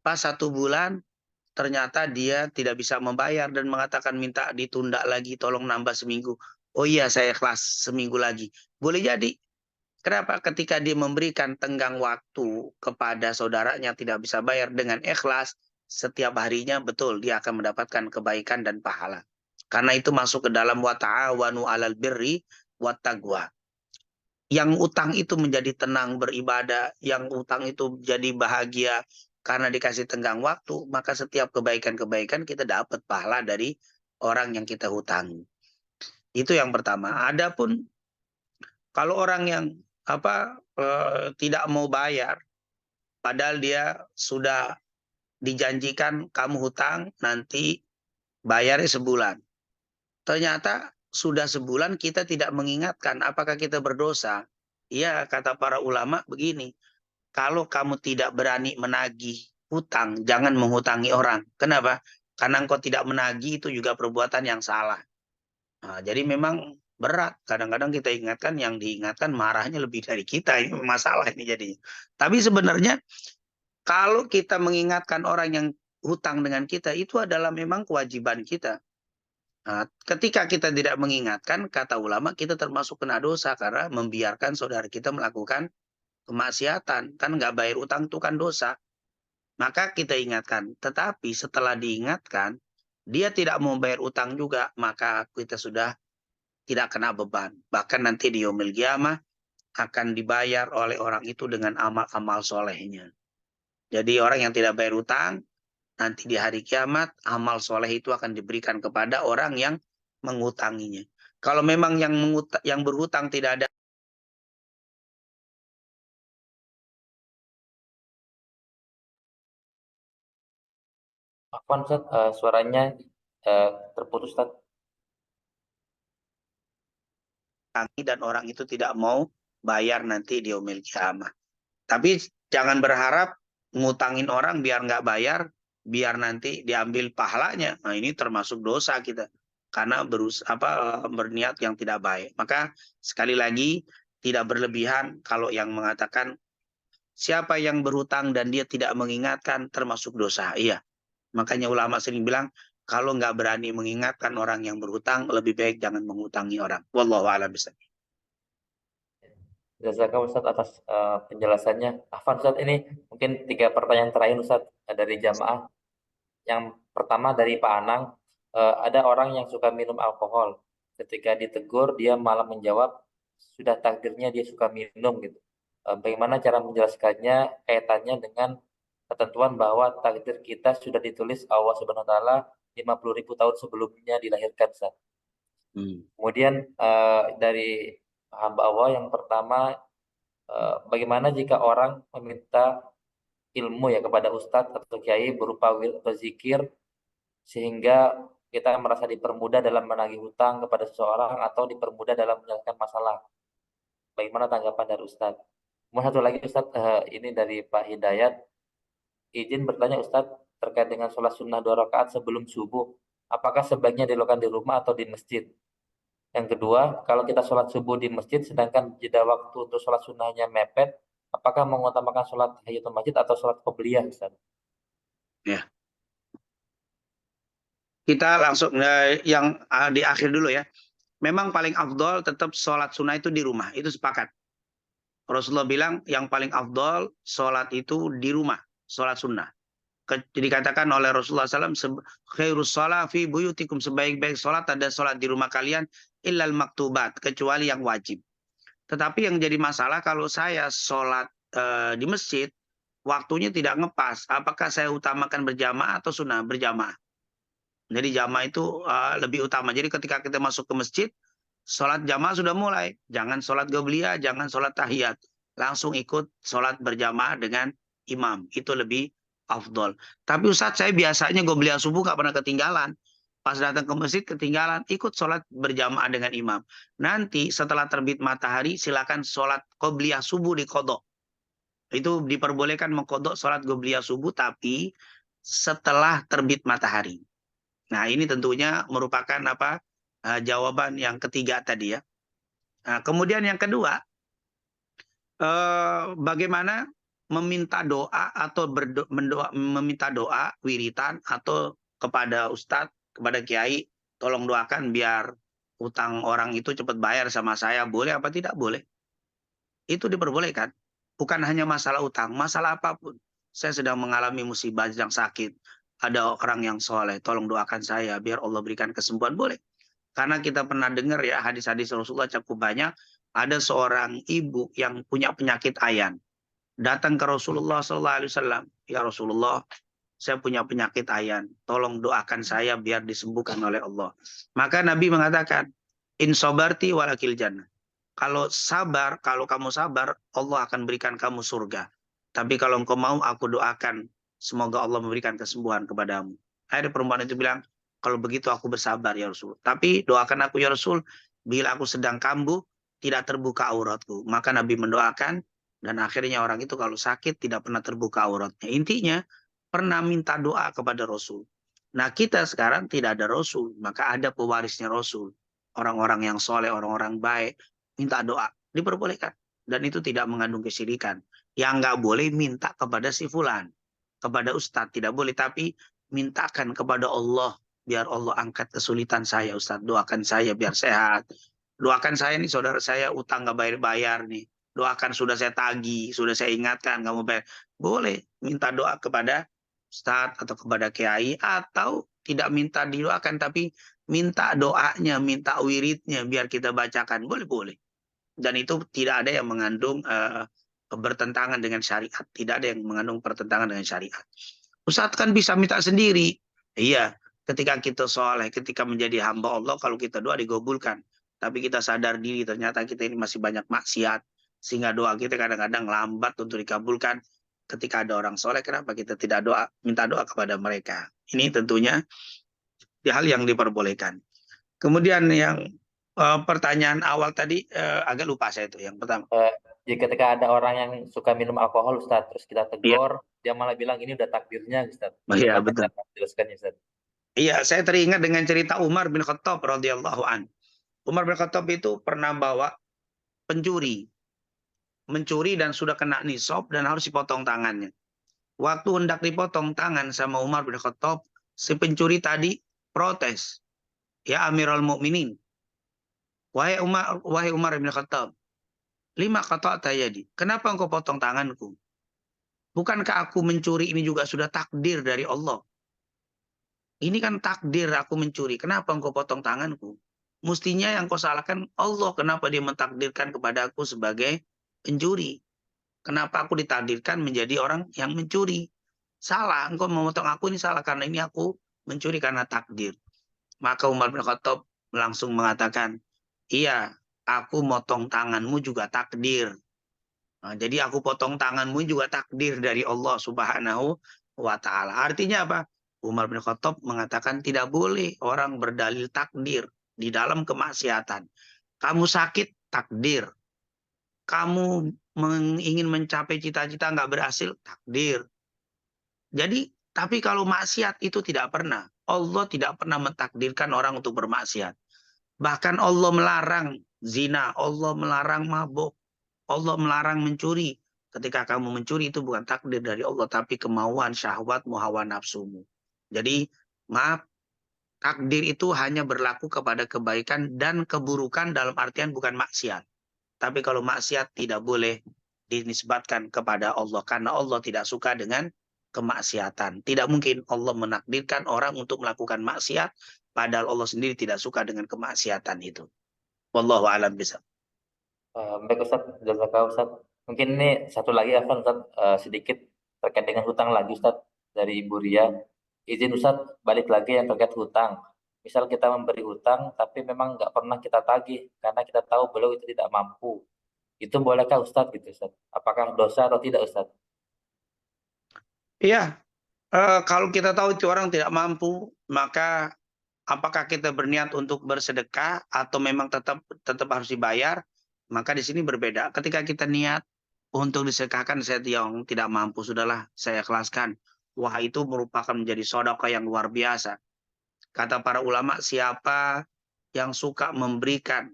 Pas 1 bulan ternyata dia tidak bisa membayar dan mengatakan minta ditunda lagi, tolong nambah seminggu. Oh iya, saya ikhlas seminggu lagi. Boleh jadi Kenapa? Ketika dia memberikan tenggang waktu kepada saudaranya tidak bisa bayar dengan ikhlas, setiap harinya betul dia akan mendapatkan kebaikan dan pahala. Karena itu masuk ke dalam wa ta'awanu 'alal birri wat taqwa. Yang utang itu menjadi tenang beribadah, yang utang itu jadi bahagia karena dikasih tenggang waktu, maka setiap kebaikan-kebaikan kita dapat pahala dari orang yang kita hutangi. Itu yang pertama. Adapun kalau orang yang tidak mau bayar, padahal dia sudah dijanjikan kamu hutang nanti bayarnya sebulan. Ternyata sudah sebulan kita tidak mengingatkan, apakah kita berdosa? Iya, kata para ulama begini, kalau kamu tidak berani menagih hutang, jangan menghutangi orang. Kenapa? Karena engkau tidak menagih itu juga perbuatan yang salah. Nah, jadi memang berat. Kadang-kadang kita ingatkan, yang diingatkan marahnya lebih dari kita. Ini masalah ini jadinya. Tapi sebenarnya kalau kita mengingatkan orang yang hutang dengan kita, itu adalah memang kewajiban kita. Nah, ketika kita tidak mengingatkan, kata ulama, kita termasuk kena dosa karena membiarkan saudara kita melakukan kemaksiatan. Kan nggak bayar utang itu kan dosa. Maka kita ingatkan. Tetapi setelah diingatkan, dia tidak mau bayar utang juga, maka kita sudah tidak kena beban. Bahkan nanti di yaumil qiyamah akan dibayar oleh orang itu dengan amal-amal solehnya. Jadi orang yang tidak bayar utang, nanti di hari kiamat, amal soleh itu akan diberikan kepada orang yang mengutanginya. Kalau memang yang berhutang tidak ada. Afwan Ustaz, suaranya terputus Ustaz. Dan orang itu tidak mau bayar nanti di yaumil qiyamah. Tapi jangan berharap ngutangin orang biar nggak bayar, biar nanti diambil pahalanya. Nah, ini termasuk dosa kita karena berniat yang tidak baik. Maka sekali lagi tidak berlebihan kalau yang mengatakan siapa yang berhutang dan dia tidak mengingatkan termasuk dosa. Iya. Makanya ulama sering bilang kalau nggak berani mengingatkan orang yang berhutang, lebih baik jangan menghutangi orang. Wallahu a'lam bishawab. Jazakallah Ustaz atas penjelasannya. Afwan Ustaz, ini mungkin 3 pertanyaan terakhir Ustaz dari jamaah. Yang pertama dari Pak Anang, ada orang yang suka minum alkohol. Ketika ditegur, dia malah menjawab, sudah takdirnya dia suka minum gitu. Bagaimana cara menjelaskannya kaitannya dengan ketentuan bahwa takdir kita sudah ditulis Allah Subhanahu wa taala 50.000 tahun sebelumnya dilahirkan Ustaz. Kemudian dari hamba Allah yang pertama, bagaimana jika orang meminta ilmu ya kepada ustadz atau kiai berupa wil atau zikir sehingga kita merasa dipermudah dalam menagih hutang kepada seseorang atau dipermudah dalam menyelesaikan masalah. Bagaimana tanggapan dari Ustadz? Kemudian satu lagi Ustadz, ini dari Pak Hidayat, izin bertanya Ustadz terkait dengan sholat sunnah 2 rakaat sebelum subuh. Apakah sebaiknya dilakukan di rumah atau di masjid? Yang kedua, kalau kita sholat subuh di masjid sedangkan jeda waktu untuk sholat sunnahnya mepet, apakah mengutamakan sholat tahiyatul masjid atau sholat qobliyah Ustadz? Ya. Kita langsung yang di akhir dulu ya. Memang paling afdol tetap sholat sunnah itu di rumah. Itu sepakat. Rasulullah bilang yang paling afdol sholat itu di rumah. Sholat sunnah. Dikatakan oleh Rasulullah SAW, khairus sholat fi buyutikum, sebaik-baik sholat ada sholat di rumah kalian, illal maktubat, kecuali yang wajib. Tetapi yang jadi masalah kalau saya sholat di masjid, waktunya tidak ngepas. Apakah saya utamakan berjamaah atau sunnah? Berjamaah. Jadi jamaah itu lebih utama. Jadi ketika kita masuk ke masjid, sholat jamaah sudah mulai. Jangan sholat qobliyah, jangan sholat tahiyat. Langsung ikut sholat berjamaah dengan imam. Itu lebih afdol. Tapi Ustadz, saya biasanya qobliyah subuh gak pernah ketinggalan. Pas datang ke masjid ketinggalan, ikut sholat berjamaah dengan imam. Nanti setelah terbit matahari, silakan sholat qobliyah subuh di kodok. Itu diperbolehkan mengkodok sholat qobliyah subuh, tapi setelah terbit matahari. Nah, ini tentunya merupakan jawaban yang ketiga tadi ya. Nah, kemudian yang kedua, bagaimana meminta doa atau meminta doa wiritan atau kepada ustadz, kepada kiai, tolong doakan biar utang orang itu cepat bayar sama saya, boleh apa tidak boleh? itu diperbolehkan. Bukan hanya masalah utang, masalah apapun. Saya sedang mengalami musibah, sedang sakit. Ada orang yang soleh, tolong doakan saya biar Allah berikan kesembuhan. Boleh. Karena kita pernah dengar ya hadis-hadis Rasulullah cukup banyak. Ada seorang ibu yang punya penyakit ayan. Datang ke Rasulullah SAW. Ya Rasulullah, saya punya penyakit ayan. Tolong doakan saya biar disembuhkan oleh Allah. Maka Nabi mengatakan, in sobarti walakil jannah. Kalau sabar, kalau kamu sabar, Allah akan berikan kamu surga. Tapi kalau engkau mau, aku doakan semoga Allah memberikan kesembuhan kepadamu. Akhirnya perempuan itu bilang, kalau begitu aku bersabar ya Rasul. Tapi doakan aku ya Rasul, bila aku sedang kambuh, tidak terbuka auratku. Maka Nabi mendoakan, dan akhirnya orang itu kalau sakit tidak pernah terbuka auratnya. Intinya, pernah minta doa kepada Rasul. Nah kita sekarang tidak ada Rasul, maka ada pewarisnya Rasul. Orang-orang yang soleh, orang-orang baik, minta doa, diperbolehkan. Dan itu tidak mengandung kesyirikan. Yang nggak boleh minta kepada si fulan, kepada ustadz, tidak boleh. Tapi mintakan kepada Allah, biar Allah angkat kesulitan saya, ustadz. Doakan saya biar sehat. Doakan saya nih, saudara saya utang nggak bayar-bayar nih. Doakan sudah saya tagih, sudah saya ingatkan, nggak mau bayar. Boleh minta doa kepada ustadz atau kepada kiai, atau tidak minta didoakan, tapi minta doanya, minta wiridnya, biar kita bacakan. Boleh-boleh. Dan itu tidak ada yang mengandung bertentangan dengan syariat. Tidak ada yang mengandung pertentangan dengan syariat. Ustadz kan bisa minta sendiri. Iya, ketika kita soleh, ketika menjadi hamba Allah, kalau kita doa digabulkan. Tapi kita sadar diri, ternyata kita ini masih banyak maksiat. Sehingga doa kita kadang-kadang lambat untuk dikabulkan. Ketika ada orang soleh, kenapa kita tidak minta doa kepada mereka? Ini tentunya hal yang diperbolehkan. Kemudian yang pertanyaan awal tadi agak lupa saya itu yang pertama. Jadi ketika ada orang yang suka minum alkohol, Ustaz, terus kita Iya. tegur, dia malah bilang ini udah takdirnya, Ustaz. Iya, Gimana betul. cara menjelaskannya, Ustaz? Iya, saya teringat dengan cerita Umar bin Khattab radhiyallahu an. Umar bin Khattab itu pernah bawa pencuri, mencuri dan sudah kena nisab dan harus dipotong tangannya. Waktu hendak dipotong tangan sama Umar bin Khattab, si pencuri tadi protes, ya Amirul Mukminin, wahai Umar bin Khattab, lima kata tayadi, kenapa engkau potong tanganku? Bukankah aku mencuri ini juga sudah takdir dari Allah? Ini kan takdir aku mencuri. Kenapa engkau potong tanganku? Mestinya yang kau salahkan Allah. Kenapa dia mentakdirkan kepada aku sebagai pencuri? Kenapa aku ditakdirkan menjadi orang yang mencuri? Salah, engkau memotong aku ini salah. Karena ini aku mencuri karena takdir. Maka Umar bin Khattab langsung mengatakan, iya, aku motong tanganmu juga takdir. Nah, jadi aku potong tanganmu juga takdir dari Allah Subhanahu wa Ta'ala. Artinya apa? Umar bin Khattab mengatakan tidak boleh orang berdalil takdir di dalam kemaksiatan. Kamu sakit, takdir. Kamu ingin mencapai cita-cita nggak berhasil, takdir. Jadi, tapi kalau maksiat itu tidak pernah. Allah tidak pernah mentakdirkan orang untuk bermaksiat. Bahkan Allah melarang zina, Allah melarang mabuk, Allah melarang mencuri. Ketika kamu mencuri itu bukan takdir dari Allah, tapi kemauan, syahwatmu, hawa nafsumu. Jadi, maaf, takdir itu hanya berlaku kepada kebaikan dan keburukan dalam artian bukan maksiat. Tapi kalau maksiat tidak boleh dinisbatkan kepada Allah, karena Allah tidak suka dengan kemaksiatan. Tidak mungkin Allah menakdirkan orang untuk melakukan maksiat, padahal Allah sendiri tidak suka dengan kemaksiatan itu. Wallahu a'lam bishawab. Baik, Ustaz, jazakallahu, Ustaz. Mungkin ini satu lagi, Afwan, Ustaz, sedikit terkait dengan hutang lagi, Ustaz, dari Ibu Ria. Izin, Ustaz, balik lagi yang terkait hutang. Misal kita memberi hutang, tapi memang nggak pernah kita tagih, karena kita tahu beliau itu tidak mampu. Itu bolehkah, Ustaz, gitu, Ustaz? Apakah dosa atau tidak, Ustaz? Iya, kalau kita tahu itu orang tidak mampu, maka apakah kita berniat untuk bersedekah atau memang tetap harus dibayar? Maka di sini berbeda. Ketika kita niat untuk disedekahkan, saya yang tidak mampu, sudahlah saya ikhlaskan. Wah, itu merupakan menjadi sedekah yang luar biasa. Kata para ulama, siapa yang suka memberikan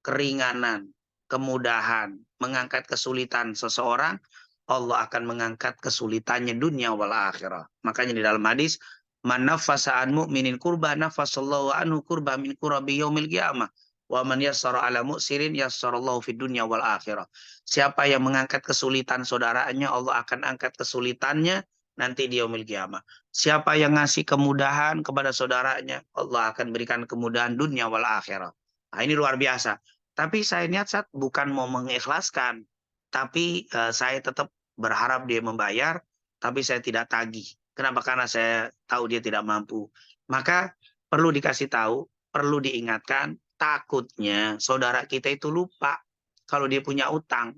keringanan, kemudahan, mengangkat kesulitan seseorang, Allah akan mengangkat kesulitannya dunia wal akhirah. Makanya di dalam hadis, man nafasa an mu'minin kurba nafasallahu anhu kurba min kurabi yaumil qiyamah. Wa man yassara ala mu'sirin yassarallahu fid dunya wal akhirah. Siapa yang mengangkat kesulitan saudaranya, Allah akan angkat kesulitannya nanti di yaumil qiyamah. Siapa yang ngasih kemudahan kepada saudaranya, Allah akan berikan kemudahan dunia wal akhirah. Nah, ini luar biasa. Tapi saya niat saat bukan mau mengikhlaskan, tapi saya tetap berharap dia membayar, tapi saya tidak tagih. Kenapa? Karena saya tahu dia tidak mampu. Maka perlu dikasih tahu, perlu diingatkan, takutnya saudara kita itu lupa kalau dia punya utang.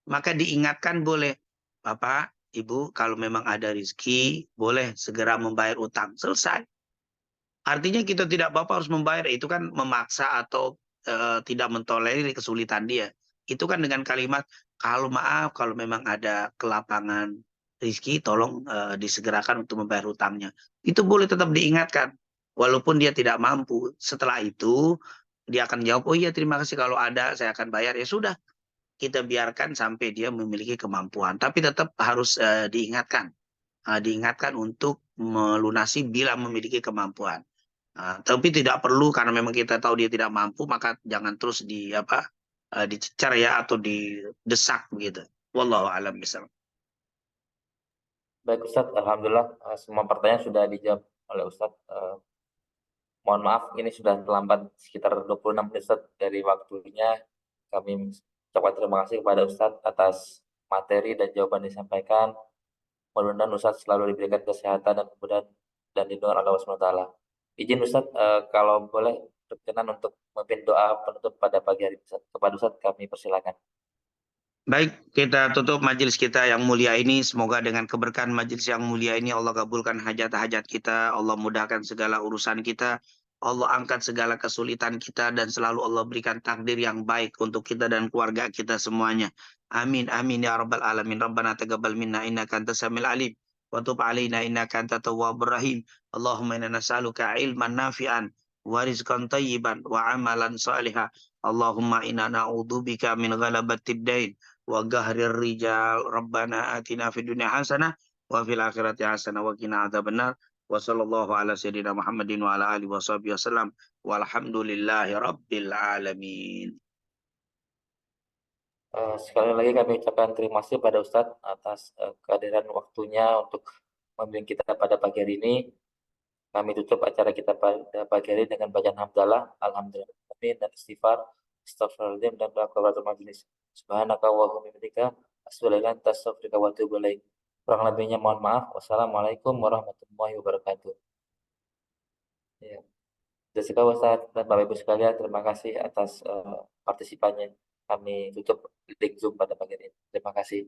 Maka diingatkan boleh, Bapak, Ibu, kalau memang ada rezeki, boleh segera membayar utang. Selesai. Artinya kita tidak Bapak harus membayar, itu kan memaksa atau tidak mentolerir kesulitan dia. Itu kan dengan kalimat, kalau maaf, kalau memang ada kelapangan rezeki, tolong disegerakan untuk membayar utangnya. Itu boleh tetap diingatkan. Walaupun dia tidak mampu. Setelah itu, dia akan jawab, oh iya terima kasih kalau ada, saya akan bayar. Ya sudah, kita biarkan sampai dia memiliki kemampuan. Tapi tetap harus diingatkan untuk melunasi bila memiliki kemampuan. Tapi tidak perlu karena memang kita tahu dia tidak mampu, maka jangan terus dicecar ya atau didesak begitu. Wallahu a'lam bishawab. Baik Ustadz, Alhamdulillah semua pertanyaan sudah dijawab oleh Ustadz. Mohon maaf, ini sudah terlambat sekitar 26 menit Ustadz dari waktunya. Kami ucapkan terima kasih kepada Ustadz atas materi dan jawaban yang disampaikan. Mudah-mudahan Ustadz selalu diberikan kesehatan dan kemudahan dan lindungan Allah SWT. Izin Ustadz, kalau boleh berkenan untuk memimpin doa penutup pada pagi hari Ustadz. Kepada Ustadz kami persilakan. Baik, kita tutup majelis kita yang mulia ini. Semoga dengan keberkahan majelis yang mulia ini Allah kabulkan hajat-hajat kita, Allah mudahkan segala urusan kita, Allah angkat segala kesulitan kita dan selalu Allah berikan takdir yang baik untuk kita dan keluarga kita semuanya. Amin amin ya rabbal alamin. Rabbana taqabbal minna innaka antas samiul alim wa tub alaina innaka antat tawwabur rahim. Allahumma inna nas'aluka ilman nafi'an wa rizqan thayyiban wa amalan salihah. Allahumma inna na'udzubika min ghalabatid dain wa gahrir rijal. Rabbana atina fid dunya hasanah wa fil akhirati hasanah wa qina adzabannar. Wa sallallahu ala sayyidina Muhammadin wa ala alihi washabihi wasallam. Walhamdulillahi rabbil alamin. Sekali lagi kami ucapkan terima kasih pada Ustadz atas kehadiran waktunya untuk membimbing kita pada pagi hari ini. Kami tutup acara kita pada pagi hari dengan bacaan hamdalah, alhamdulillah, dan istighfar, astagfirullahaladzim, dan doa kafaratul majelis. Subhanaka wa bihamdika, asyhadu an la ilaha illa anta, astaghfiruka wa atubu ilaik. Kurang lebihnya mohon maaf. Wassalamualaikum warahmatullahi wabarakatuh. Ya. Jazakallahu Ustaz dan Bapak Ibu sekalian, terima kasih atas partisipannya. Kami tutup link Zoom pada pagi ini. Terima kasih.